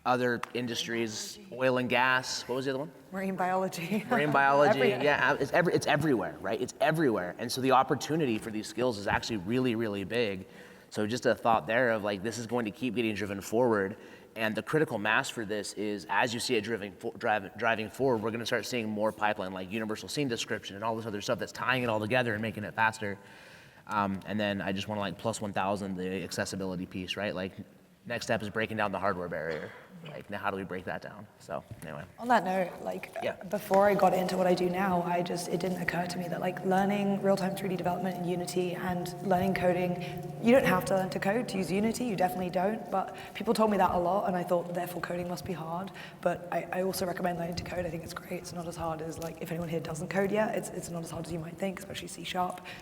other industries, oil and gas. What was the other one? Marine biology. Marine biology. Everything. Yeah, it's everywhere, right? It's everywhere. And so the opportunity for these skills is actually really, really big. So just a thought there of like, this is going to keep getting driven forward. And the critical mass for this is, as you see it driving forward, we're going to start seeing more pipeline, like universal scene description and all this other stuff that's tying it all together and making it faster. And then I just want to like plus 1,000 the accessibility piece, right? Like, next step is breaking down the hardware barrier. Like, now how do we break that down? So anyway. On that note, before I got into what I do now, it didn't occur to me that like learning real-time 3D development in Unity and learning coding, you don't have to learn to code to use Unity, you definitely don't, but people told me that a lot and I thought therefore coding must be hard, but I also recommend learning to code. I think it's great. It's not as hard as like, if anyone here doesn't code yet, it's not as hard as you might think, especially C#.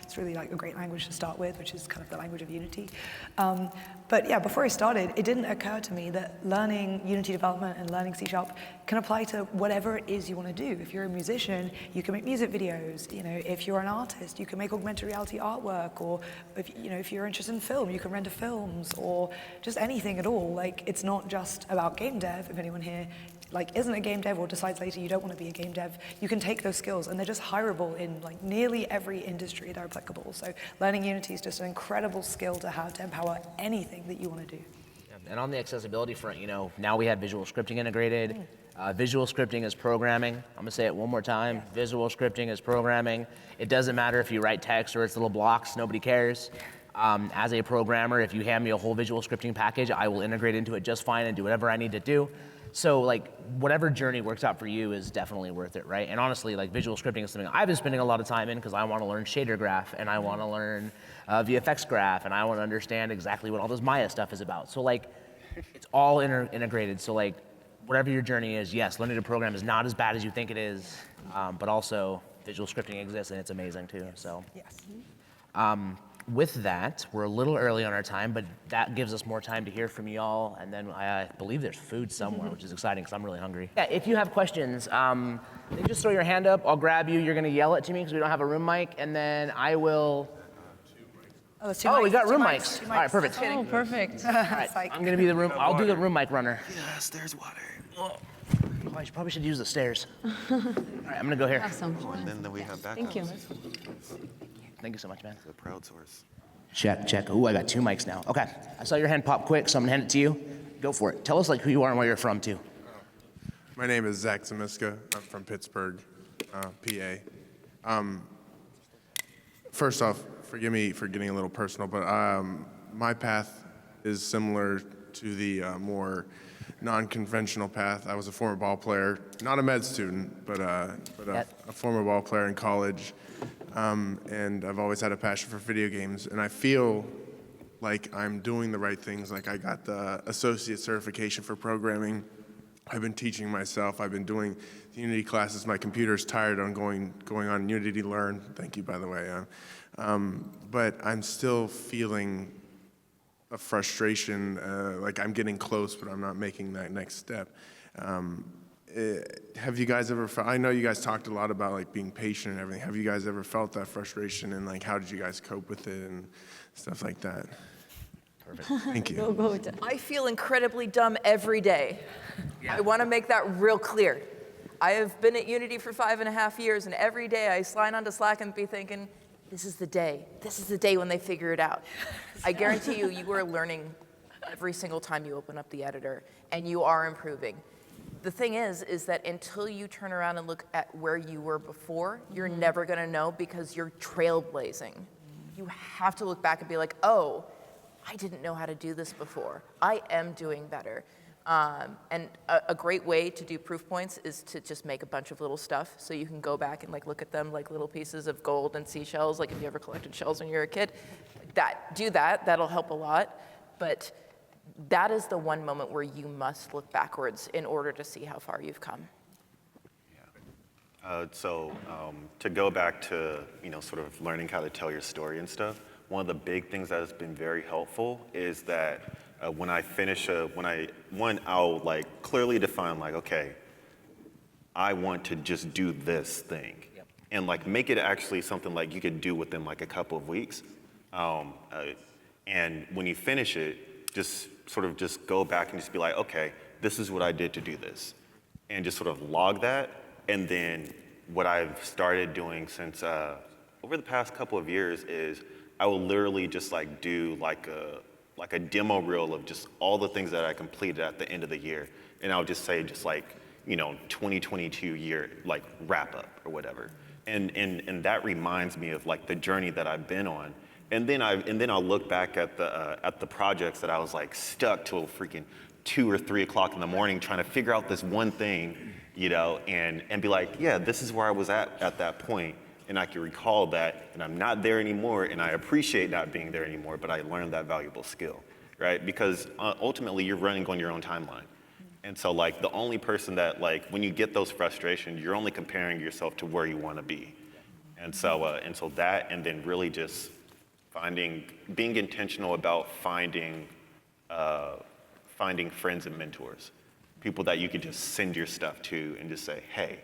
It's really like a great language to start with, which is kind of the language of Unity. But yeah, before I started, it didn't occur to me that learning Unity development and learning C# can apply to whatever it is you want to do. If you're a musician, you can make music videos. You know, if you're an artist, you can make augmented reality artwork. Or if you're interested in film, you can render films, or just anything at all. Like, it's not just about game dev. If anyone here like isn't a game dev or decides later you don't want to be a game dev, you can take those skills and they're just hireable in like nearly every industry they're applicable. So learning Unity is just an incredible skill to have to empower anything that you want to do. And on the accessibility front, now we have visual scripting integrated. Visual scripting is programming. I'm gonna say it one more time. Yeah. Visual scripting is programming. It doesn't matter if you write text or it's little blocks, nobody cares. As a programmer, if you hand me a whole visual scripting package, I will integrate into it just fine and do whatever I need to do. So like, whatever journey works out for you is definitely worth it, right? And honestly, like visual scripting is something I've been spending a lot of time in because I want to learn shader graph and I want to learn VFX graph and I want to understand exactly what all this Maya stuff is about. So like, it's all integrated. So like, whatever your journey is, yes, learning to program is not as bad as you think it is, but also visual scripting exists and it's amazing too, so. Yes. With that, we're a little early on our time, but that gives us more time to hear from y'all, and then I believe there's food somewhere, which is exciting because I'm really hungry. Yeah, if you have questions, then just throw your hand up, I'll grab you, you're gonna yell it to me because we don't have a room mic, and then I will... Oh, we got room mics. All right, perfect. Oh, perfect. All right, I'm gonna be the room, I'll do the room mic runner. Yes, there's water. Oh, I probably should use the stairs. All right, I'm gonna go here. Awesome. And then we have backups. Thank you. Thank you so much, man. The proud source. Check. Ooh, I got 2 mics now. Okay, I saw your hand pop quick, so I'm gonna hand it to you. Go for it. Tell us like who you are and where you're from too. My name is Zach Zamiska. I'm from Pittsburgh, PA. First off, forgive me for getting a little personal, but my path is similar to the more non-conventional path. I was a former ball player, not a med student, but a former ball player in college. And I've always had a passion for video games, and I feel like I'm doing the right things. Like I got the associate certification for programming. I've been teaching myself. I've been doing the Unity classes. My computer's tired on going on Unity Learn. Thank you, by the way. But I'm still feeling a frustration, like I'm getting close, but I'm not making that next step. Have you guys ever felt, I know you guys talked a lot about like being patient and everything. Have you guys ever felt that frustration, and like how did you guys cope with it and stuff like that? Perfect. Thank you. Go with it. I feel incredibly dumb every day. Yeah. I want to make that real clear. I have been at Unity for 5.5 years, and every day I slide onto Slack and be thinking, this is the day. This is the day when they figure it out. I guarantee you, you are learning every single time you open up the editor, and you are improving. The thing is that until you turn around and look at where you were before, you're never gonna know because you're trailblazing. You have to look back and be like, oh, I didn't know how to do this before. I am doing better. And a great way to do proof points is to just make a bunch of little stuff so you can go back and like look at them like little pieces of gold and seashells, like if you ever collected shells when you were a kid. That'll help a lot. But that is the one moment where you must look backwards in order to see how far you've come. So to go back to, sort of learning how to tell your story and stuff, one of the big things that has been very helpful is that when I finish, I'll like clearly define like, okay, I want to just do this thing. Yep. and like make it actually something like you could do within like a couple of weeks. And when you finish it, just sort of just go back and just be like, okay, this is what I did to do this. And just sort of log that. And then what I've started doing since over the past couple of years is I will literally just like do like a demo reel of just all the things that I completed at the end of the year. And I'll just say just like, 2022 year, like wrap up or whatever. And that reminds me of like the journey that I've been on. And then I'll look back at the projects that I was like stuck till freaking 2 or 3 o'clock in the morning trying to figure out this one thing, and be like, yeah, this is where I was at that point. And I can recall that, and I'm not there anymore, and I appreciate not being there anymore, but I learned that valuable skill, right? Because ultimately you're running on your own timeline. And so like the only person that like, when you get those frustrations, you're only comparing yourself to where you want to be. And so that, and then really just being intentional about finding friends and mentors, people that you could just send your stuff to and just say, hey,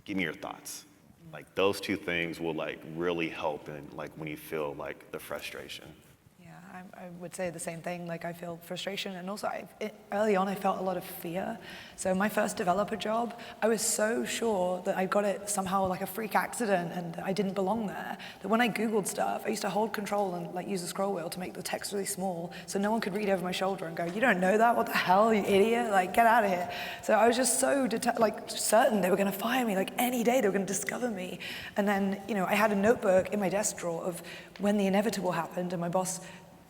give me your thoughts. Like those two things will like really help in like when you feel like the frustration. Yeah, I would say the same thing. Like I feel frustration, and also early on I felt a lot of fear. So my first developer job, I was so sure that I got it somehow like a freak accident and I didn't belong there, that when I Googled stuff, I used to hold control and like use the scroll wheel to make the text really small so no one could read over my shoulder and go, you don't know that? What the hell, you idiot? Like, get out of here. So I was just so certain they were going to fire me, like any day they were going to discover me. And then, I had a notebook in my desk drawer of when the inevitable happened and my boss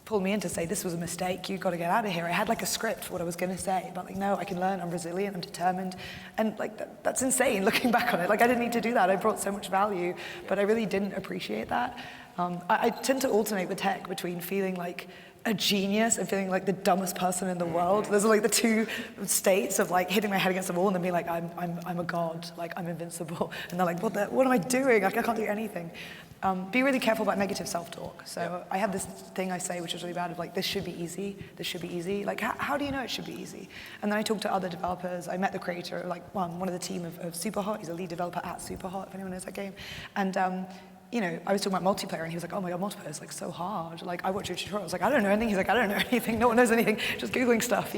pulled me in to say, this was a mistake, you've got to get out of here. I had like a script for what I was going to say, but like, no, I can learn, I'm resilient, I'm determined. And like, that's insane looking back on it. Like, I didn't need to do that. I brought so much value, but I really didn't appreciate that. I tend to alternate with tech between feeling like a genius and feeling like the dumbest person in the world. Those are like the two states of like hitting my head against the wall and then being like, I'm a god, like I'm invincible. And they're like, what am I doing? Like I can't do anything. Be really careful about negative self-talk. So I have this thing I say, which is really bad, of like, this should be easy, this should be easy. Like, how do you know it should be ezy? And then I talked to other developers. I met the creator, like one of the team of Superhot. He's a lead developer at Superhot, if anyone knows that game. And I was talking about multiplayer, and he was like, oh my God, multiplayer is like so hard. Like, I watched your tutorial. I was like, I don't know anything. He's like, I don't know anything. No one knows anything. Just Googling stuff,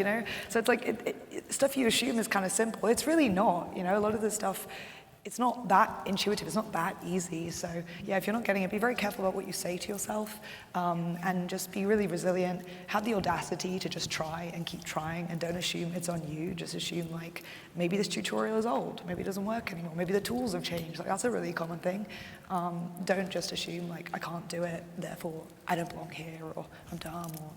So it's like, stuff you assume is kind of simple. It's really not, A lot of this stuff, it's not that intuitive. It's not that easy. So yeah, if you're not getting it, be very careful about what you say to yourself, and just be really resilient. Have the audacity to just try and keep trying, and don't assume it's on you. Just assume like, maybe this tutorial is old. Maybe it doesn't work anymore. Maybe the tools have changed. Like that's a really common thing. Don't just assume like, I can't do it, therefore I don't belong here, or I'm dumb, or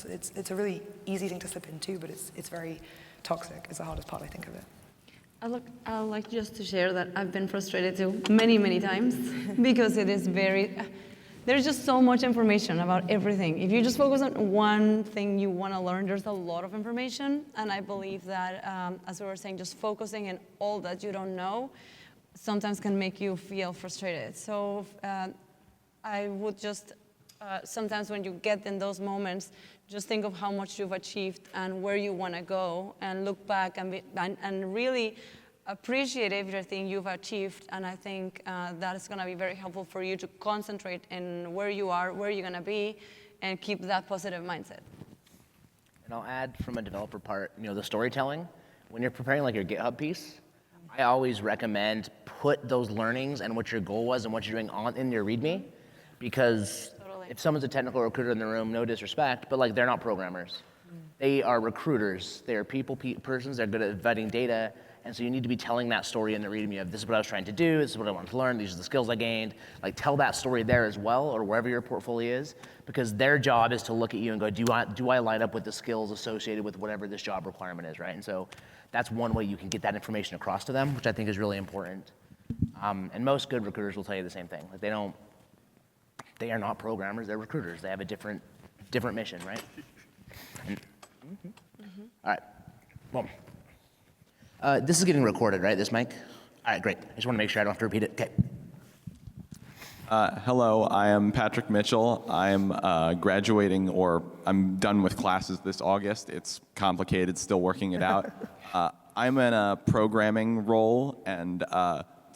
it's a really easy thing to slip into, but it's very toxic. It's the hardest part, I think, of it. I'd like just to share that I've been frustrated too many, many times because it is there's just so much information about everything. If you just focus on one thing you want to learn, there's a lot of information. And I believe that, as we were saying, just focusing on all that you don't know sometimes can make you feel frustrated. So I would just, sometimes when you get in those moments, just think of how much you've achieved and where you want to go, and look back and really appreciate everything you've achieved. And I think that is going to be very helpful for you to concentrate in where you are, where you're going to be, and keep that positive mindset. And I'll add from a developer part, the storytelling. When you're preparing like your GitHub piece, I always recommend put those learnings and what your goal was and what you're doing in your README, because if someone's a technical recruiter in the room, no disrespect, but like they're not programmers. They are recruiters. They're persons. They're good at vetting data. And so you need to be telling that story in the README of, this is what I was trying to do, this is what I wanted to learn, these are the skills I gained. Like tell that story there as well, or wherever your portfolio is, because their job is to look at you and go, do I line up with the skills associated with whatever this job requirement is, right? And so that's one way you can get that information across to them, which I think is really important. And most good recruiters will tell you the same thing. Like they are not programmers, they're recruiters. They have a different mission, right? All right, well, this is getting recorded, right, this mic? All right, great. I just want to make sure I don't have to repeat it. Okay. Hello, I am Patrick Mitchell. I'm graduating, or I'm done with classes this August. It's complicated, still working it out. I'm in a programming role, and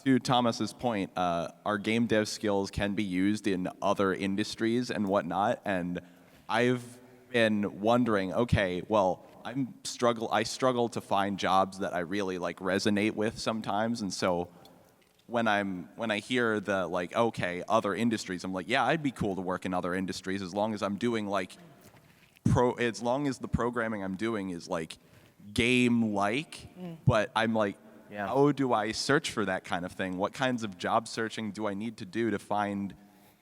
To Thomas's point, our game dev skills can be used in other industries and whatnot, and I've been wondering, okay, well, I struggle to find jobs that I really like resonate with sometimes, and so when I hear the like, okay, other industries, I'm like, yeah, I'd be cool to work in other industries as long as I'm doing like as long as the programming I'm doing is like game-like, but I'm like, how do I search for that kind of thing? What kinds of job searching do I need to do to find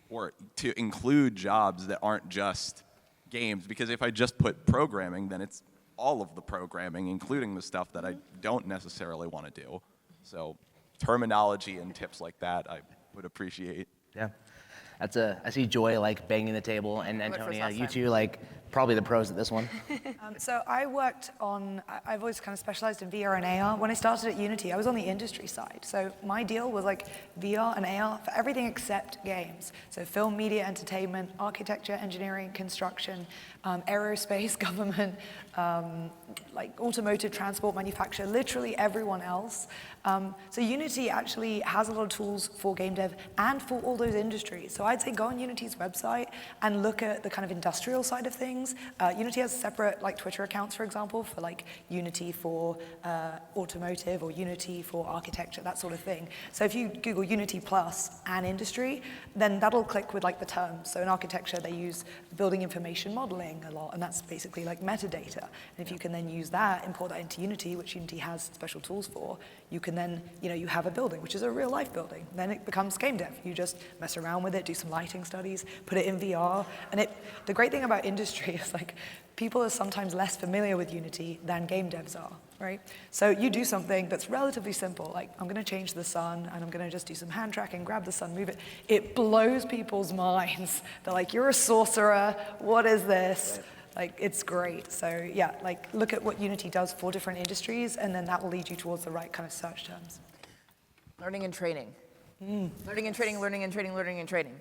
or to include jobs that aren't just games? Because if I just put programming, then it's all of the programming, including the stuff that I don't necessarily want to do. So terminology and tips like that, I would appreciate. Yeah. I see Joy like banging the table, and went first Antonia, last you time. two like probably the pros at this one. So I've always kind of specialized in VR and AR. When I started at Unity, I was on the industry side. So my deal was like VR and AR for everything except games. So film, media, entertainment, architecture, engineering, construction, aerospace, government, like automotive, transport, manufacture, literally everyone else. So Unity actually has a lot of tools for game dev and for all those industries. So I'd say go on Unity's website and look at the kind of industrial side of things. Unity has separate like Twitter accounts, for example, for like Unity for automotive or Unity for architecture, that sort of thing. So if you Google Unity Plus and industry, then that'll click with like the terms. So in architecture, they use building information modeling a lot, and that's basically like metadata. And if you can then use that, import that into Unity, which Unity has special tools for, you can then, you have a building, which is a real life building. Then it becomes game dev. You just mess around with it, do some lighting studies, put it in VR. And the great thing about industry is like, people are sometimes less familiar with Unity than game devs are, right? So you do something that's relatively simple, like I'm gonna change the sun and I'm gonna just do some hand tracking, grab the sun, move it. It blows people's minds. They're like, you're a sorcerer, what is this? Like, it's great. So yeah, like look at what Unity does for different industries, and then that will lead you towards the right kind of search terms. Learning and training. Learning and training, learning and training, learning and training.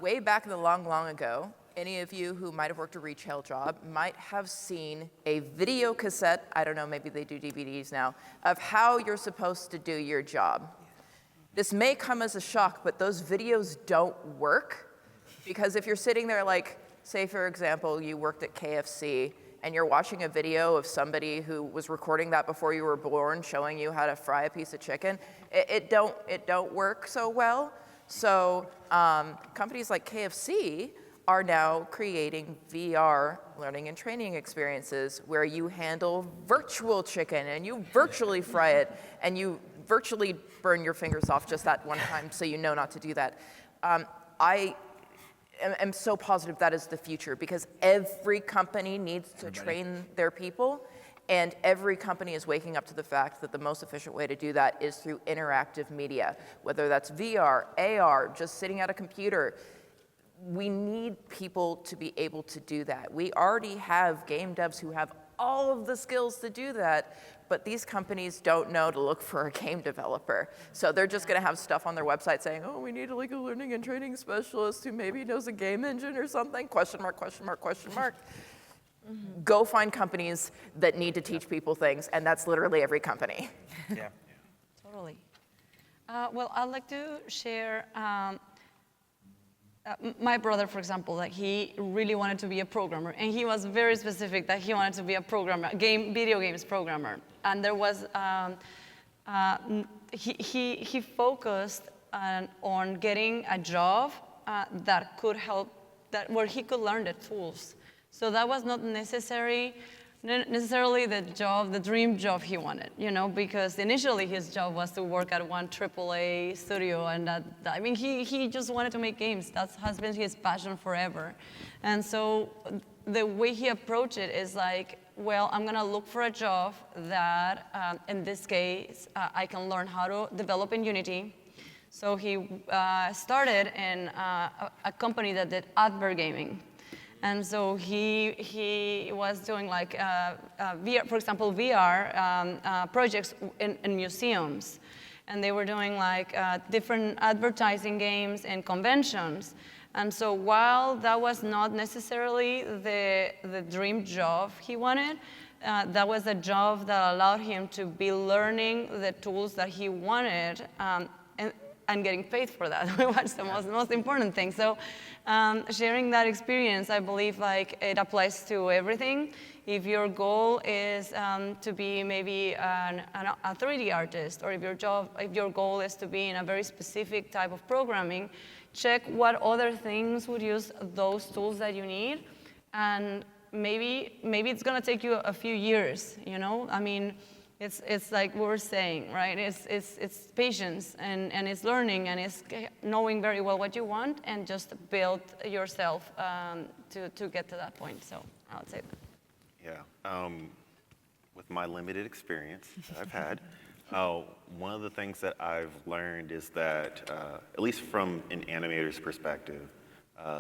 Way back in the long, long ago, any of you who might have worked a retail job might have seen a video cassette, I don't know, maybe they do DVDs now, of how you're supposed to do your job. This may come as a shock, but those videos don't work, because if you're sitting there like, say for example, you worked at KFC, and you're watching a video of somebody who was recording that before you were born, showing you how to fry a piece of chicken, it don't work so well. So companies like KFC are now creating VR learning and training experiences where you handle virtual chicken and you virtually fry it and you virtually burn your fingers off just that one time so you know not to do that. I am so positive that is the future, because every company needs to train their people, and every company is waking up to the fact that the most efficient way to do that is through interactive media, whether that's VR, AR, just sitting at a computer. We need people to be able to do that. We already have game devs who have all of the skills to do that, but these companies don't know to look for a game developer. So they're just gonna have stuff on their website saying, oh, we need like a learning and training specialist who maybe knows a game engine or something, question mark, question mark, question mark. Go find companies that need to teach people things, and that's literally every company. Yeah. Totally. Well, I'd like to share my brother, for example, like he really wanted to be a programmer, and he was very specific that he wanted to be a programmer, video games programmer. And there was, he focused on getting a job that could help, where he could learn the tools. So that was not necessarily the dream job he wanted, because initially his job was to work at one AAA studio, and I mean, he just wanted to make games. That has been his passion forever. And so the way he approached it is like, well, I'm gonna look for a job that, in this case, I can learn how to develop in Unity. So he started in a company that did advert gaming. And so he was doing like VR, for example, VR projects in museums. And they were doing like different advertising games and conventions. And so while that was not necessarily the dream job he wanted, that was a job that allowed him to be learning the tools that he wanted, and getting paid for that, which was the most important thing. So sharing that experience, I believe like it applies to everything. If your goal is to be maybe a 3D artist, or if your goal is to be in a very specific type of programming, check what other things would use those tools that you need, and maybe it's gonna take you a few years, you know? I mean, it's like we were saying, right? It's patience, and it's learning, and it's knowing very well what you want, and just build yourself to get to that point. So I would say that. Yeah, with my limited experience that I've had, one of the things that I've learned is that, at least from an animator's perspective,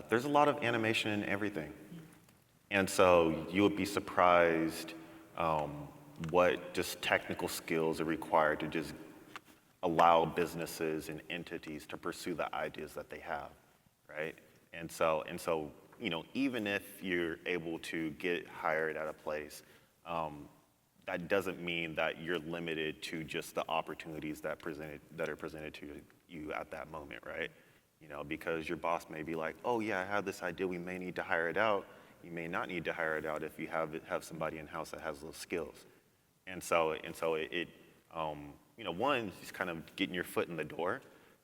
there's a lot of animation in everything. And so you would be surprised what just technical skills are required to just allow businesses and entities to pursue the ideas that they have, right? And so, you know, even if you're able to get hired at a place, that doesn't mean that you're limited to just the opportunities that are presented to you at that moment, right? You know, because your boss may be like, oh yeah, I have this idea, we may need to hire it out. You may not need to hire it out if you have somebody in-house that has those skills. And so it you know, one is kind of getting your foot in the door,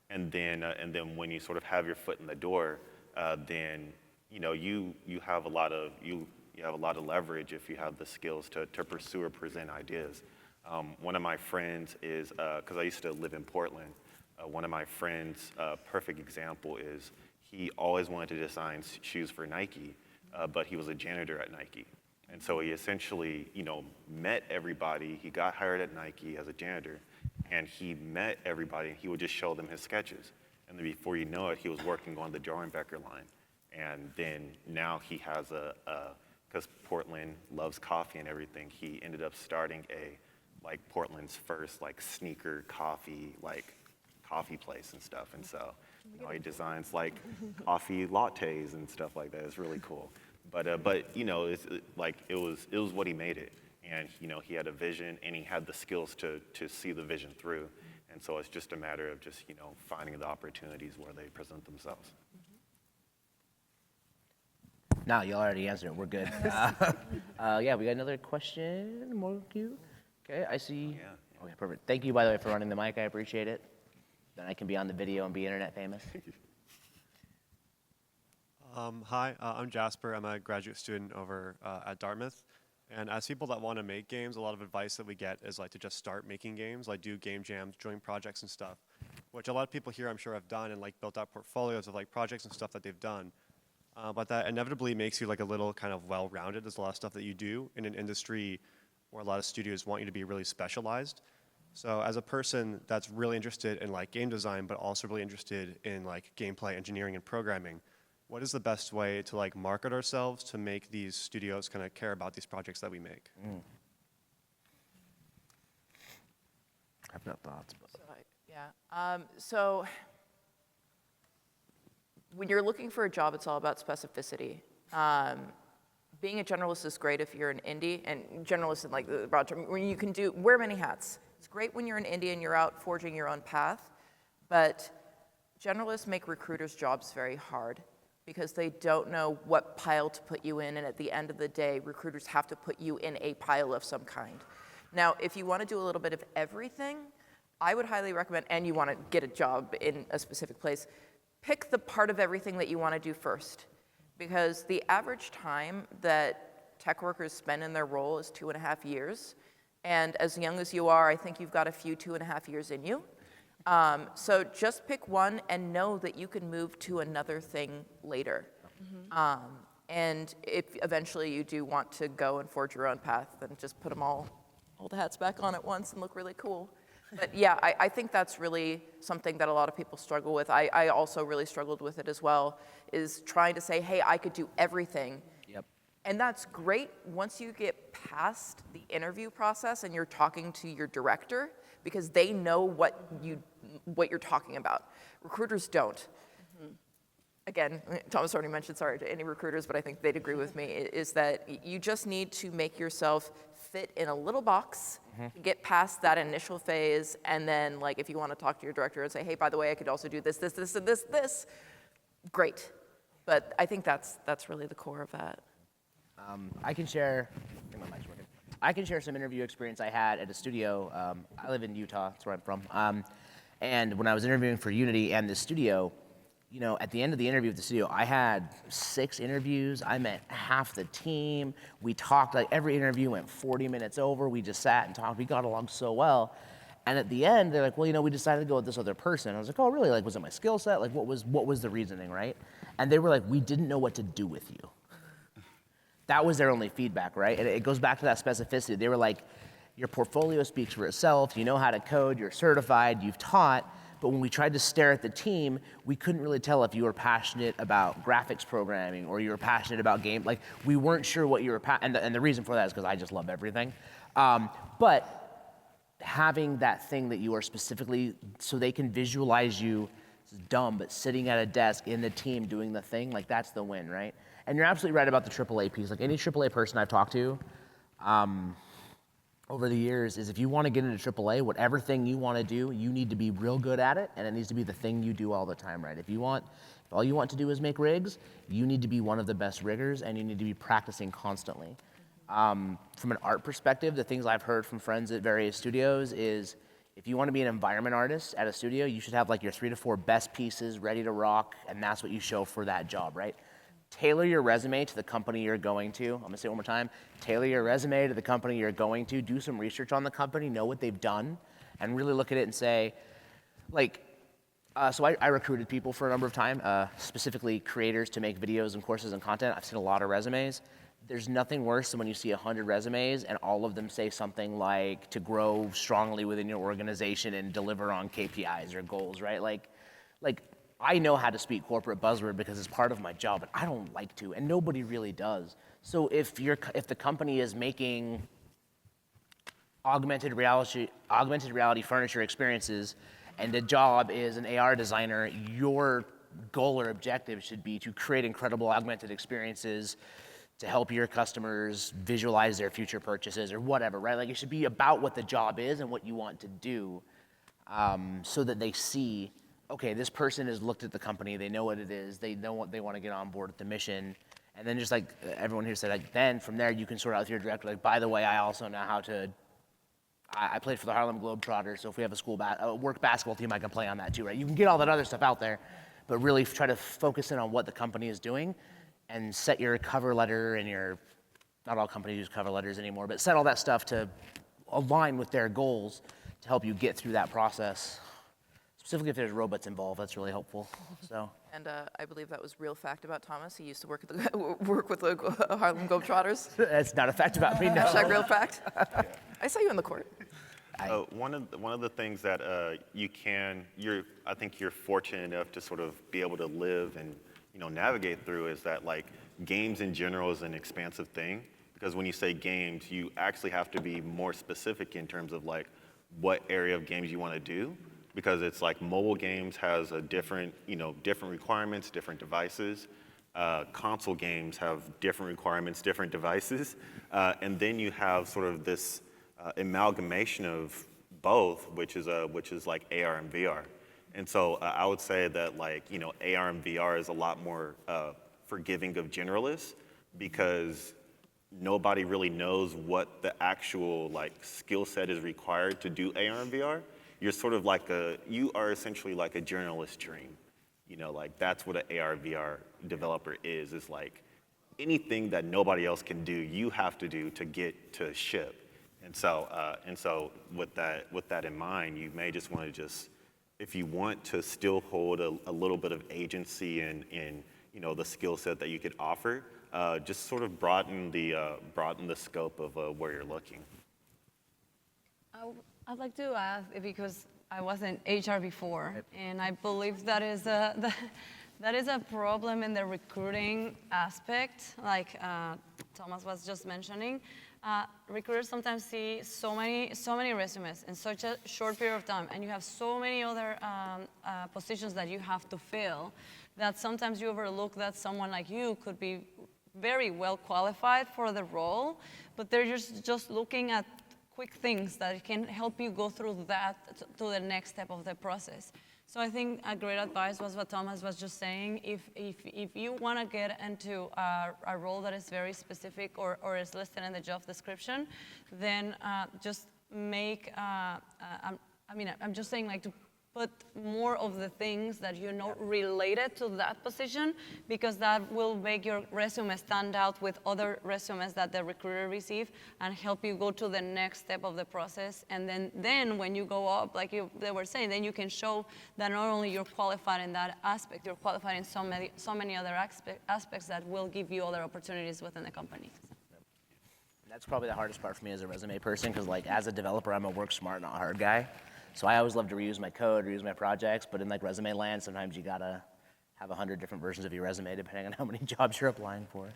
and then when you sort of have your foot in the door, then you know you have a lot of leverage if you have the skills to pursue or present ideas. One of my friends is, because I used to live in Portland, one of my friends' perfect example is he always wanted to design shoes for Nike, but he was a janitor at Nike. And so he essentially, you know, met everybody. He got hired at Nike as a janitor, and he met everybody, and he would just show them his sketches. And then before you know it, he was working on the Dorenbecher line. And then now he has because Portland loves coffee and everything, he ended up starting Portland's first sneaker coffee place and stuff. And so, you know, he designs coffee lattes and stuff like that. It's really cool. But you know, it was what he made it, and you know, he had a vision, and he had the skills to see the vision through, and so it's just a matter of just, you know, finding the opportunities where they present themselves. No, you already answered it. We're good. Yeah, we got another question. More queue. Okay, I see. Yeah. Okay, perfect. Thank you, by the way, for running the mic. I appreciate it. Then I can be on the video and be internet famous. Hi, I'm Jasper. I'm a graduate student over at Dartmouth. And as people that want to make games, a lot of advice that we get is to just start making games, do game jams, join projects and stuff, which a lot of people here I'm sure have done and built out portfolios of projects and stuff that they've done. But that inevitably makes you a little kind of well-rounded. There's a lot of stuff that you do in an industry where a lot of studios want you to be really specialized. So as a person that's really interested in game design, but also really interested in gameplay engineering and programming, what is the best way to market ourselves to make these studios kind of care about these projects that we make? I've got thoughts, but So when you're looking for a job, it's all about specificity. Being a generalist is great if you're an indie, and generalist in the broad term, when you can wear many hats. It's great when you're an indie and you're out forging your own path, but generalists make recruiters' jobs very hard, because they don't know what pile to put you in, and at the end of the day, recruiters have to put you in a pile of some kind. Now, if you want to do a little bit of everything, I would highly recommend, and you want to get a job in a specific place, pick the part of everything that you want to do first, because the average time that tech workers spend in their role is 2.5 years, and as young as you are, I think you've got a few 2.5 years in you. So just pick one and know that you can move to another thing later. And if eventually you do want to go and forge your own path, then just put them all the hats back on at once and look really cool. But yeah, I think that's really something that a lot of people struggle with. I also really struggled with it as well, is trying to say, hey, I could do everything. Yep. And that's great once you get past the interview process and you're talking to your director, because they know what you're talking about. Recruiters don't. Again, Thomas already mentioned, sorry to any recruiters, but I think they'd agree with me, is that you just need to make yourself fit in a little box to get past that initial phase. And then like, if you want to talk to your director and say, hey, by the way, I could also do this, this, this, and this, great. But I think that's really the core of that. I can share, I think my mic's working. I can share some interview experience I had at a studio. I live in Utah, that's where I'm from. And when I was interviewing for Unity and the studio, you know, at the end of the interview with the studio, I had 6 interviews. I met half the team. We talked, like every interview went 40 minutes over. We just sat and talked. We got along so well. And at the end, they're like, well, you know, we decided to go with this other person. I was like, oh, really? Like, was it my skill set? Like, what was the reasoning, right? And they were like, we didn't know what to do with you. That was their only feedback, right? And it goes back to that specificity. They were like, your portfolio speaks for itself. You know how to code. You're certified. You've taught. But when we tried to stare at the team, we couldn't really tell if you were passionate about graphics programming or you were passionate about game. Like, we weren't sure what you were and the reason for that is because I just love everything. But having that thing that you are specifically, so they can visualize you, it's dumb, but sitting at a desk in the team doing the thing, like that's the win, right? And you're absolutely right about the AAA piece. Like any AAA person I've talked to over the years is if you want to get into AAA, whatever thing you want to do, you need to be real good at it, and it needs to be the thing you do all the time, right? If all you want to do is make rigs, you need to be one of the best riggers, and you need to be practicing constantly. From an art perspective, the things I've heard from friends at various studios is if you want to be an environment artist at a studio, you should have like your 3 to 4 best pieces ready to rock, and that's what you show for that job, right? Tailor your resume to the company you're going to. I'm gonna say it one more time. Tailor your resume to the company you're going to. Do some research on the company, know what they've done, and really look at it and say, like, so I recruited people for a number of time, specifically creators to make videos and courses and content. I've seen a lot of resumes. There's nothing worse than when you see 100 resumes and all of them say something like to grow strongly within your organization and deliver on KPIs or goals, right? Like I know how to speak corporate buzzword because it's part of my job, but I don't like to, and nobody really does. So if the company is making augmented reality furniture experiences, and the job is an AR designer, your goal or objective should be to create incredible augmented experiences to help your customers visualize their future purchases or whatever, right? Like it should be about what the job is and what you want to do, so that they see, okay, this person has looked at the company, they know what it is, they know what they want to get on board with the mission. And then just like everyone here said, like, then from there you can sort out with your director, like, by the way, I also know how to, I played for the Harlem Globetrotters, so if we have a school work basketball team, I can play on that too, right? You can get all that other stuff out there, but really try to focus in on what the company is doing and set your cover letter and not all companies use cover letters anymore, but set all that stuff to align with their goals to help you get through that process. Specifically if there's robots involved, that's really helpful. So. And I believe that was real fact about Thomas. He used to work with the Harlem Globetrotters. That's not a fact about me, no. Hashtag real fact. I saw you in the court. One of the things that I think you're fortunate enough to sort of be able to live and navigate through is that like games in general is an expansive thing, because when you say games, you actually have to be more specific in terms of like what area of games you want to do, because it's like mobile games has a different requirements, different devices. Console games have different requirements, different devices, and then you have sort of this amalgamation of both, which is like AR and VR. And so I would say that like, AR and VR is a lot more forgiving of generalists, because nobody really knows what the actual like skill set is required to do AR and VR. You're sort of like you are essentially like a journalist dream. Like that's what an AR VR developer is like anything that nobody else can do, you have to do to get to ship. And so with that in mind, you may just want to if you want to still hold a little bit of agency in the skill set that you could offer, just sort of broaden the scope of where you're looking. I'd like to ask, because I was in HR before, and I believe that is a problem in the recruiting aspect, like Thomas was just mentioning. Recruiters sometimes see so many resumes in such a short period of time, and you have so many other positions that you have to fill, that sometimes you overlook that someone like you could be very well qualified for the role, but they're just looking at quick things that can help you go through that to the next step of the process. So I think a great advice was what Thomas was just saying. If you want to get into a role that is very specific or is listed in the job description, then just make, I'm just saying like to put more of the things that you know related to that position, because that will make your resume stand out with other resumes that the recruiter receive and help you go to the next step of the process. And then when you go up, like they were saying, then you can show that not only you're qualified in that aspect, you're qualified in so many other aspects that will give you other opportunities within the company. That's probably the hardest part for me as a resume person, because like as a developer, I'm a work smart, not hard guy. So I always love to reuse my code, reuse my projects, but in like resume land, sometimes you gotta have 100 different versions of your resume depending on how many jobs you're applying for.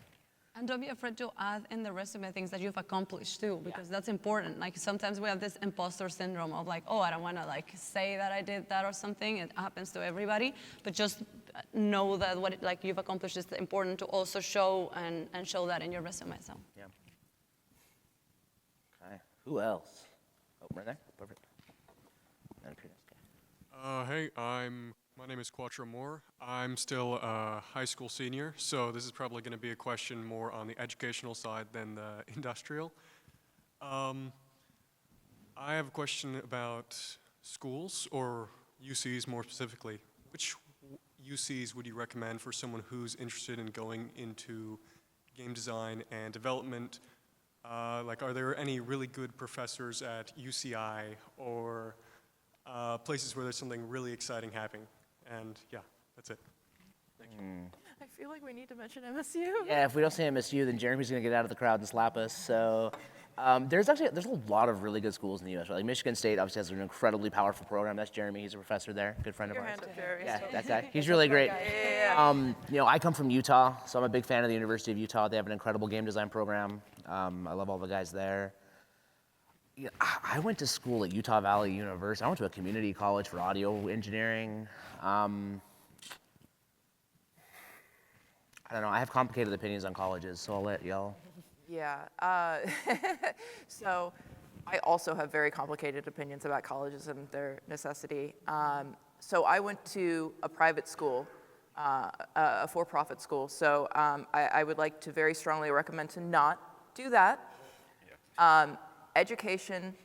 And don't be afraid to add in the resume things that you've accomplished too, because that's important. Like sometimes we have this imposter syndrome of like, oh, I don't want to like say that I did that or something. It happens to everybody, but just know that what like you've accomplished is important to also show and show that in your resume. So. Yeah. Okay. Who else? Oh, right there. Perfect. Hey, my name is Quattro Moore. I'm still a high school senior, so this is probably going to be a question more on the educational side than the industrial. I have a question about schools, or UCs more specifically. Which UCs would you recommend for someone who's interested in going into game design and development? Like, are there any really good professors at UCI or places where there's something really exciting happening? And yeah, that's it. Thank you. I feel like we need to mention MSU. Yeah, if we don't say MSU, then Jeremy's gonna get out of the crowd and slap us. So there's a lot of really good schools in the U.S. Right? Like Michigan State obviously has an incredibly powerful program. That's Jeremy. He's a professor there, good friend of ours. Hand up, Jeremy. Yeah, that guy. He's really great. You know, I come from Utah, so I'm a big fan of the University of Utah. They have an incredible game design program. I love all the guys there. Yeah, I went to school at Utah Valley University. I went to a community college for audio engineering. I don't know. I have complicated opinions on colleges, so I'll let y'all. Yeah. So I also have very complicated opinions about colleges and their necessity. So I went to a private school, a for-profit school. So I would like to very strongly recommend to not do that. Education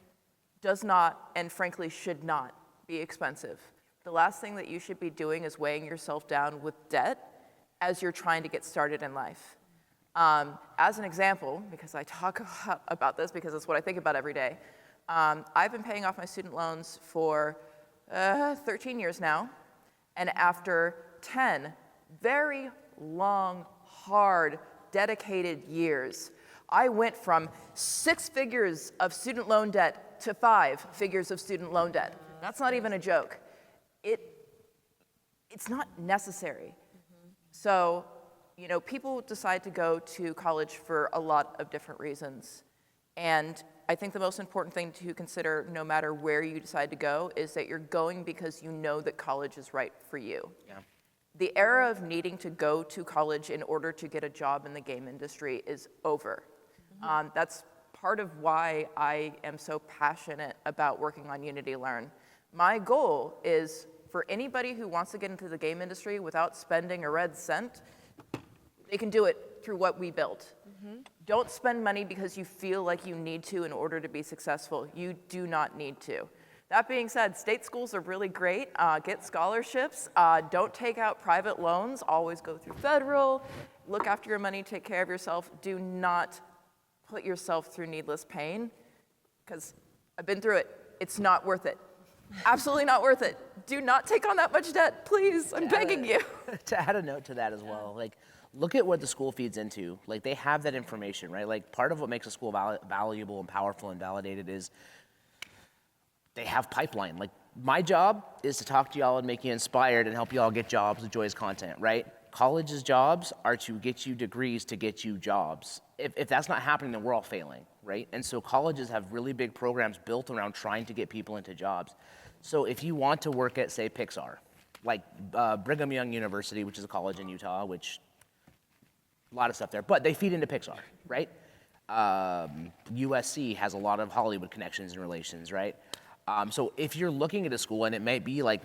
does not, and frankly should not, be expensive. The last thing that you should be doing is weighing yourself down with debt as you're trying to get started in life. As an example, because I talk about this because it's what I think about every day, I've been paying off my student loans for 13 years now, and after 10 very long, hard, dedicated years, I went from 6 figures of student loan debt to 5 figures of student loan debt. That's not even a joke. It's not necessary. So, you know, people decide to go to college for a lot of different reasons. And I think the most important thing to consider, no matter where you decide to go, is that you're going because you know that college is right for you. Yeah. The era of needing to go to college in order to get a job in the game industry is over. That's part of why I am so passionate about working on Unity Learn. My goal is for anybody who wants to get into the game industry without spending a red cent, they can do it through what we built. Don't spend money because you feel like you need to in order to be successful. You do not need to. That being said, state schools are really great. Get scholarships. Don't take out private loans. Always go through federal. Look after your money. Take care of yourself. Do not put yourself through needless pain, because I've been through it. It's not worth it. Absolutely not worth it. Do not take on that much debt, please. I'm begging you. To add a note to that as well, like, look at what the school feeds into. Like, they have that information, right? Like, part of what makes a school valuable and powerful and validated is they have pipeline. Like, my job is to talk to y'all and make you inspired and help y'all get jobs with Joy's content, right? College's jobs are to get you degrees to get you jobs. If that's not happening, then we're all failing, right? And so colleges have really big programs built around trying to get people into jobs. So if you want to work at, say, Pixar, like Brigham Young University, which is a college in Utah, which a lot of stuff there. But they feed into Pixar, right? USC has a lot of Hollywood connections and relations, right? So if you're looking at a school, and it may be like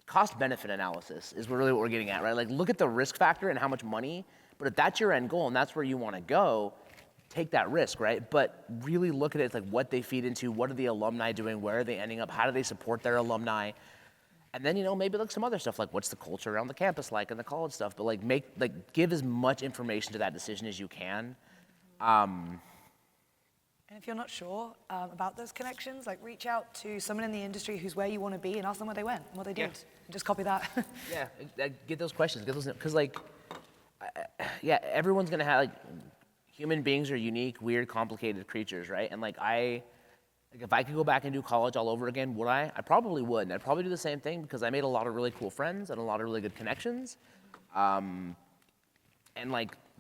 cost-benefit analysis is really what we're getting at, right? Like, look at the risk factor and how much money, but if that's your end goal and that's where you want to go, take that risk, right? But really look at it like what they feed into, what are the alumni doing, where are they ending up, how do they support their alumni? And then, maybe look some other stuff like what's the culture around the campus like and the college stuff, but give as much information to that decision as you can. And if you're not sure about those connections, reach out to someone in the industry who's where you want to be and ask them where they went and what they did. And just copy that. Yeah, get those questions, because everyone's gonna have, human beings are unique, weird, complicated creatures, right? And if I could go back and do college all over again, would I? I probably would, and I'd probably do the same thing because I made a lot of really cool friends and a lot of really good connections.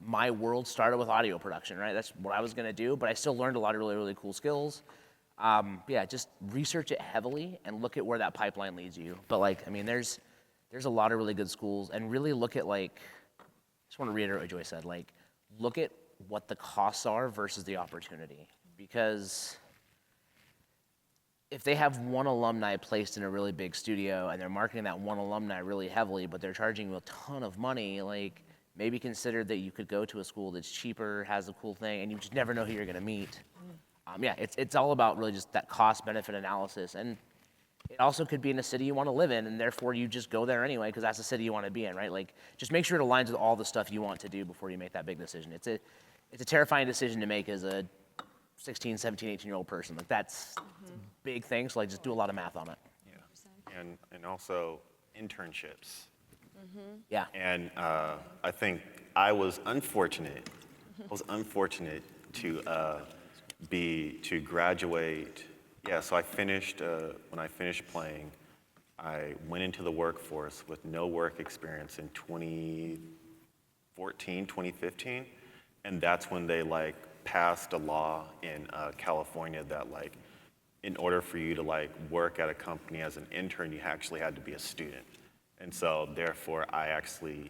My world started with audio production, right? That's what I was gonna do, but I still learned a lot of really, really cool skills. Just research it heavily and look at where that pipeline leads you. But there's a lot of really good schools, and really look at just want to reiterate what Joy said, look at what the costs are versus the opportunity. Because if they have one alumni placed in a really big studio and they're marketing that one alumni really heavily, but they're charging you a ton of money, maybe consider that you could go to a school that's cheaper, has a cool thing, and you just never know who you're gonna meet. It's all about really just that cost-benefit analysis. And it also could be in a city you wanna live in, and therefore you just go there anyway, because that's the city you wanna be in, right? Just make sure it aligns with all the stuff you want to do before you make that big decision. It's a terrifying decision to make as a 16, 17, 18-year-old person. That's a big thing, so just do a lot of math on it. Yeah, and also internships. Yeah. And I think I was unfortunate. To graduate. Yeah, so I finished, when I finished playing, I went into the workforce with no work experience in 2014, 2015. And that's when they passed a law in California that in order for you to work at a company as an intern, you actually had to be a student. And so therefore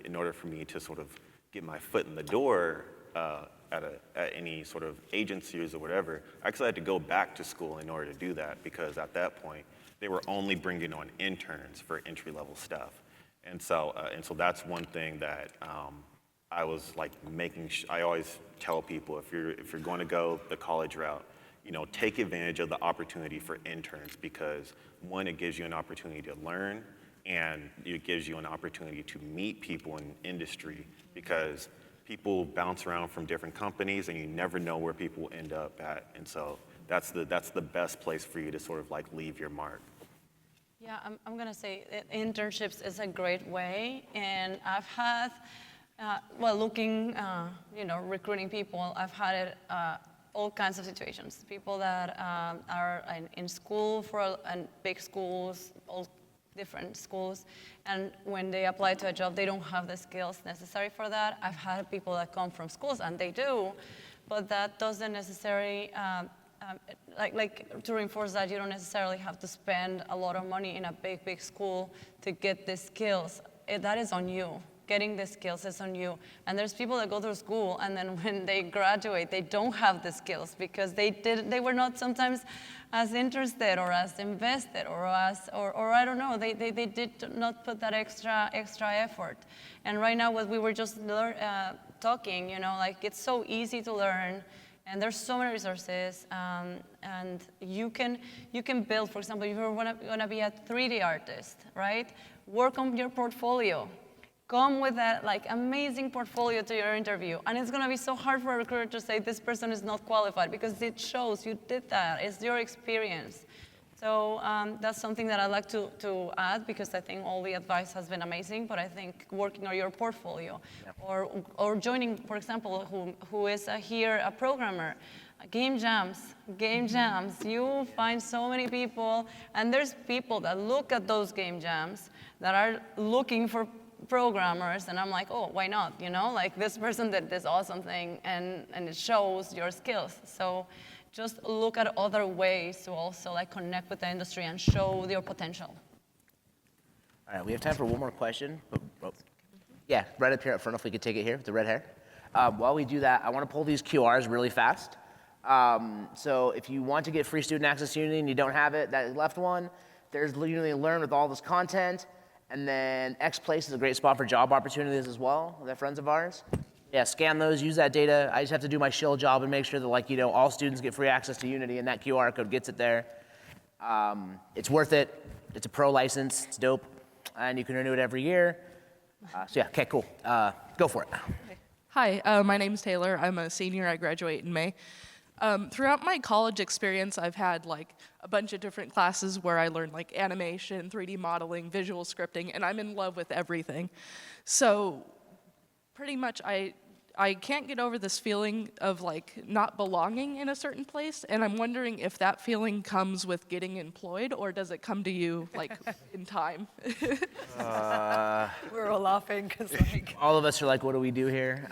in order for me to sort of get my foot in the door at any sort of agencies or whatever, I actually had to go back to school in order to do that, because at that point they were only bringing on interns for entry-level stuff. And so that's one thing that I was I always tell people, if you're going to go the college route, take advantage of the opportunity for interns, because one, it gives you an opportunity to learn, and it gives you an opportunity to meet people in industry, because people bounce around from different companies and you never know where people end up at. And so that's the best place for you to sort of leave your mark. Yeah, I'm gonna say internships is a great way, and I've had, recruiting people, I've had it all kinds of situations. People that are in school and big schools, all different schools, and when they apply to a job, they don't have the skills necessary for that. I've had people that come from schools and they do, but that doesn't necessarily, to reinforce that, you don't necessarily have to spend a lot of money in a big school to get the skills. That is on you. Getting the skills is on you. And there's people that go through school and then when they graduate, they don't have the skills because they were not sometimes as interested or as invested or I don't know, they did not put that extra effort. And right now, what we were just talking, it's so easy to learn, and there's so many resources, and you can build, for example, if you're gonna be a 3D artist, right? Work on your portfolio. Come with that amazing portfolio to your interview. And it's gonna be so hard for a recruiter to say this person is not qualified because it shows you did that, it's your experience. So that's something that I'd like to add, because I think all the advice has been amazing, but I think working on your portfolio, or joining, for example, who is here a programmer, game jams, you find so many people, and there's people that look at those game jams that are looking for programmers, and I'm like, oh, why not? This person did this awesome thing, and it shows your skills. So just look at other ways to also connect with the industry and show your potential. All right, we have time for one more question. Yeah, right up here up front, if we could take it here with the red hair. While we do that, I want to pull these QRs really fast. So if you want to get free student access to Unity and you don't have it, that left one, there's Unity Learn with all this content. And then XPlace is a great spot for job opportunities as well. They're friends of ours. Yeah, scan those, use that data. I just have to do my shill job and make sure that, like, you know, all students get free access to Unity, and that QR code gets it there. It's worth it. It's a pro license. It's dope. And you can renew it every year. So yeah, okay, cool. Go for it. Hi, my name's Taylor. I'm a senior. I graduate in May. Throughout my college experience, I've had like a bunch of different classes where I learned like animation, 3D modeling, visual scripting, and I'm in love with everything. So pretty much I can't get over this feeling of like not belonging in a certain place, and I'm wondering if that feeling comes with getting employed, or does it come to you like in time? We're all laughing because like All of us are like, what do we do here?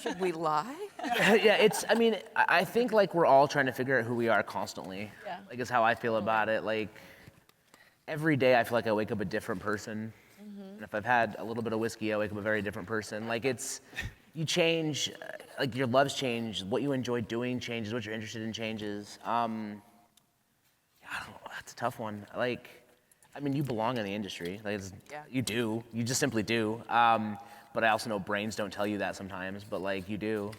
Should we lie? Yeah, I mean, I think like we're all trying to figure out who we are constantly. Yeah. Like, is how I feel about it. Like, every day I feel like I wake up a different person. And if I've had a little bit of whiskey, I wake up a very different person. Like, you change, like your loves change, what you enjoy doing changes, what you're interested in changes. I don't know, that's a tough one. Like, I mean, you belong in the industry. Like, you do, you just simply do. But I also know brains don't tell you that sometimes, but like, you do.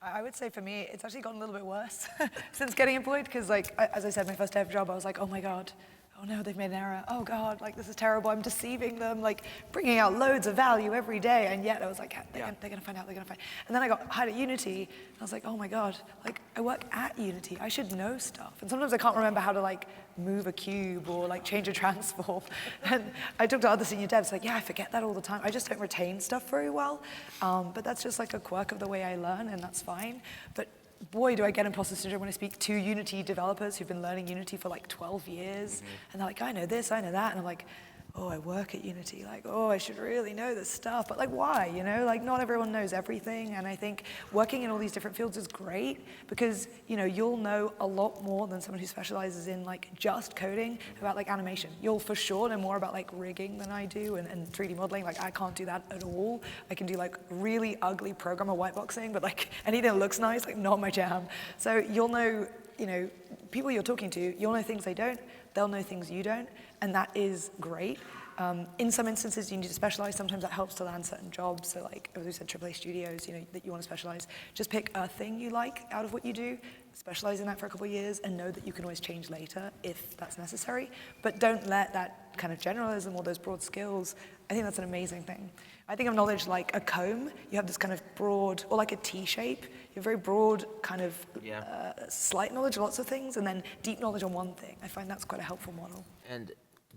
I would say for me, it's actually gotten a little bit worse since getting employed, because like, as I said, my first day of job, I was like, oh my God, oh no, they've made an error. Oh God, like this is terrible. I'm deceiving them, like bringing out loads of value every day. And yet I was like, they're gonna find out, they're gonna find out. And then I got hired at Unity, and I was like, oh my God, like I work at Unity, I should know stuff. And sometimes I can't remember how to like move a cube or like change a transform. And I talked to other senior devs, like, yeah, I forget that all the time. I just don't retain stuff very well. But that's just like a quirk of the way I learn, and that's fine. But boy, do I get imposter syndrome when I speak to Unity developers who've been learning Unity for like 12 years. And they're like, I know this, I know that. And I'm like, oh, I work at Unity. Like, oh, I should really know this stuff. But like, why? You know, like not everyone knows everything. And I think working in all these different fields is great because, you know, you'll know a lot more than someone who specializes in like just coding about like animation. You'll for sure know more about like rigging than I do and 3D modeling. Like I can't do that at all. I can do like really ugly programmer whiteboxing, but like anything that looks nice, like not my jam. So you'll know, you know, people you're talking to, you'll know things they don't, they'll know things you don't, and that is great. In some instances, you need to specialize. Sometimes that helps to land certain jobs. So like, as we said, AAA studios, you know, that you want to specialize. Just pick a thing you like out of what you do, specialize in that for a couple of years, and know that you can always change later if that's necessary. But don't let that kind of generalism or those broad skills, I think that's an amazing thing. I think of knowledge like a comb. You have this kind of broad, or like a T-shape. You have very broad kind of slight knowledge of lots of things, and then deep knowledge on one thing. I find that's quite a helpful model. And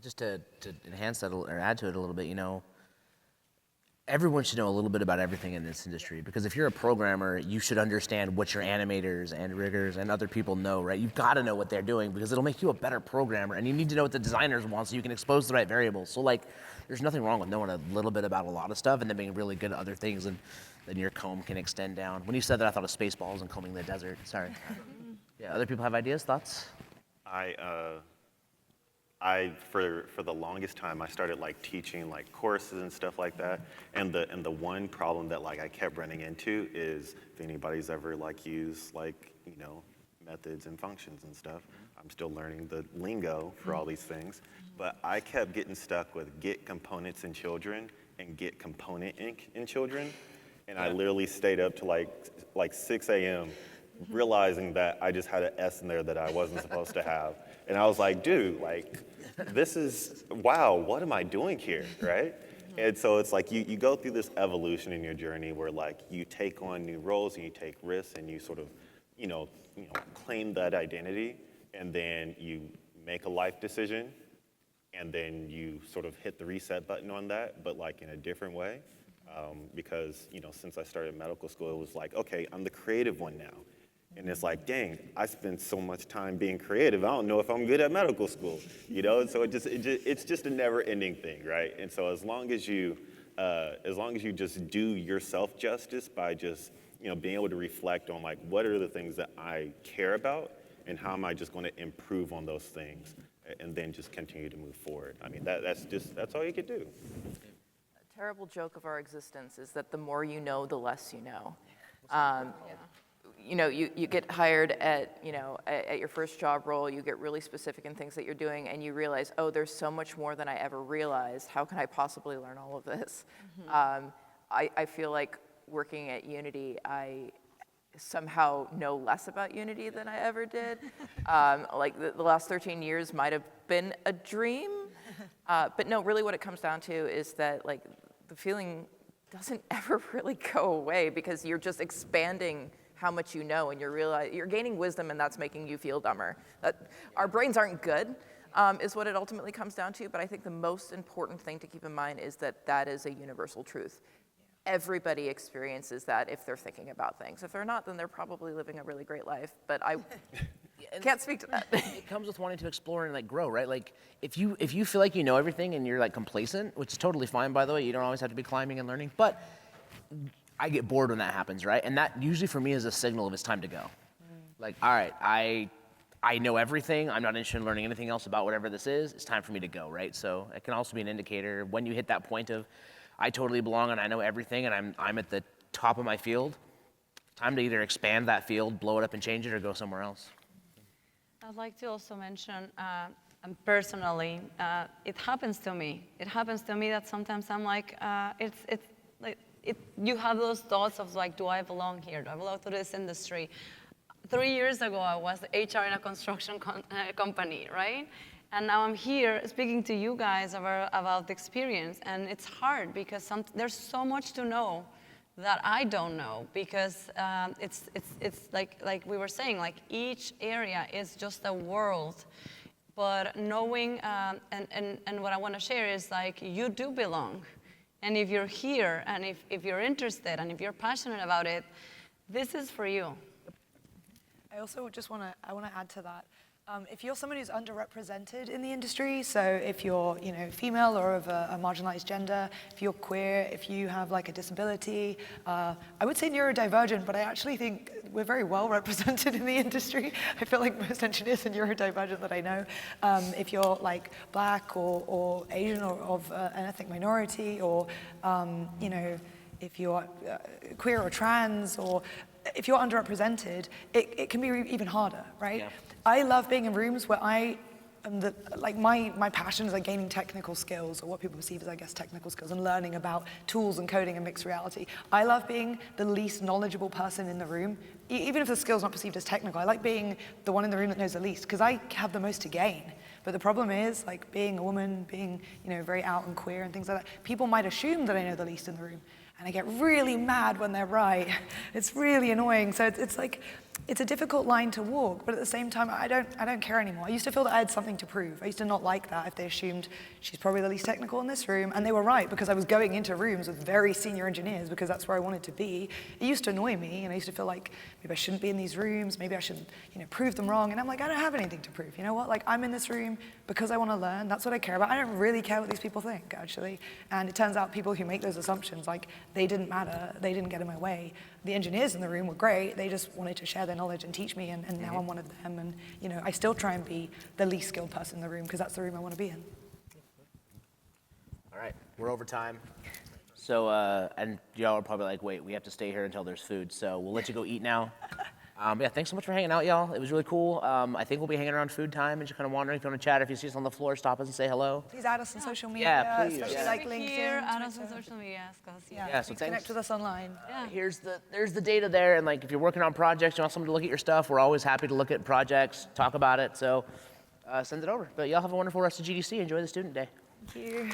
just to enhance that or add to it a little bit, you know, everyone should know a little bit about everything in this industry, because if you're a programmer, you should understand what your animators and riggers and other people know, right? You've got to know what they're doing because it'll make you a better programmer, and you need to know what the designers want so you can expose the right variables. So like, there's nothing wrong with knowing a little bit about a lot of stuff and then being really good at other things, and then your comb can extend down. When you said that, I thought of Spaceballs and combing the desert. Sorry. Yeah, other people have ideas, thoughts? For the longest time, I started like teaching like courses and stuff like that. And the one problem that like I kept running into is if anybody's ever like used like, you know, methods and functions and stuff. I'm still learning the lingo for all these things. But I kept getting stuck with get components in children and get component inc in children. And I literally stayed up to like 6 a.m. realizing that I just had an S in there that I wasn't supposed to have. And I was like, dude, like, this is, wow, what am I doing here, right? And so it's like you go through this evolution in your journey where like you take on new roles and you take risks and you sort of, you know, claim that identity, and then you make a life decision, and then you sort of hit the reset button on that, but like in a different way. Because, you know, since I started medical school, it was like, okay, I'm the creative one now. And it's like, dang, I spend so much time being creative. I don't know if I'm good at medical school, you know? So it's just a never-ending thing, right? And so as long as you just do yourself justice by just, you know, being able to reflect on like, what are the things that I care about, and how am I just going to improve on those things, and then just continue to move forward. I mean, that's all you could do. terrible joke of our existence is that the more you know, the less you know. You know, you get hired at, at your first job role, you get really specific in things that you're doing, and you realize, oh, there's so much more than I ever realized. How can I possibly learn all of this? I feel like working at Unity, I somehow know less about Unity than I ever did. Like the last 13 years might have been a dream, but no, really what it comes down to is that like the feeling doesn't ever really go away because you're just expanding how much you know, and you're gaining wisdom, and that's making you feel dumber. Our brains aren't good, is what it ultimately comes down to, but I think the most important thing to keep in mind is that that is a universal truth. Everybody experiences that if they're thinking about things. If they're not, then they're probably living a really great life, but I can't speak to that. It comes with wanting to explore and like grow, right? Like if you feel like you know everything and you're like complacent, which is totally fine, by the way, you don't always have to be climbing and learning, but I get bored when that happens, right? And that usually for me is a signal of it's time to go. Like, all right, I know everything. I'm not interested in learning anything else about whatever this is. It's time for me to go, right? So it can also be an indicator when you hit that point of I totally belong and I know everything and I'm at the top of my field. Time to either expand that field, blow it up and change it, or go somewhere else. I'd like to also mention, personally, it happens to me. It happens to me that sometimes I'm like, you have those thoughts of like, do I belong here? Do I belong to this industry? 3 years ago, I was HR in a construction company, right? And now I'm here speaking to you guys about the experience. And it's hard because there's so much to know that I don't know, because it's like we were saying, like each area is just a world. But knowing, and what I want to share is like, you do belong. And if you're here, and if you're interested, and if you're passionate about it, this is for you. I also just want to add to that. If you're someone who's underrepresented in the industry, so if you're female or of a marginalized gender, if you're queer, if you have like a disability, I would say neurodivergent, but I actually think we're very well represented in the industry. I feel like most engineers are neurodivergent that I know. If you're like black or Asian or of an ethnic minority, or if you're queer or trans, or if you're underrepresented, it can be even harder, right? Yeah. I love being in rooms where I am my passion is like gaining technical skills, or what people perceive as, I guess, technical skills, and learning about tools and coding and mixed reality. I love being the least knowledgeable person in the room, even if the skill's not perceived as technical. I like being the one in the room that knows the least, because I have the most to gain. But the problem is, like being a woman, being very out and queer and things like that, people might assume that I know the least in the room. And I get really mad when they're right. It's really annoying. So it's like, it's a difficult line to walk, but at the same time, I don't care anymore. I used to feel that I had something to prove. I used to not like that if they assumed she's probably the least technical in this room, and they were right, because I was going into rooms with very senior engineers because that's where I wanted to be. It used to annoy me, and I used to feel like maybe I shouldn't be in these rooms, maybe I should prove them wrong, and I'm like, I don't have anything to prove. You know what? Like, I'm in this room because I want to learn. That's what I care about. I don't really care what these people think, actually. And it turns out people who make those assumptions, like, they didn't matter, they didn't get in my way. The engineers in the room were great. They just wanted to share their knowledge and teach me, and now I'm one of them. And I still try and be the least skilled person in the room, because that's the room I want to be in. All right, we're over time. So, and y'all are probably like, wait, we have to stay here until there's food. So we'll let you go eat now. Yeah, thanks so much for hanging out, y'all. It was really cool. I think we'll be hanging around food time and just kind of wandering. If you want to chat, if you see us on the floor, stop us and say hello. Please add us on social media, Yeah, please. especially Yeah. like LinkedIn. Here, add us on social media. Yeah, so please connect with us online. There's the data there, and like if you're working on projects, you want someone to look at your stuff, we're always happy to look at projects, talk about it. So send it over. But y'all have a wonderful rest of GDC. Enjoy the student day. Thank you.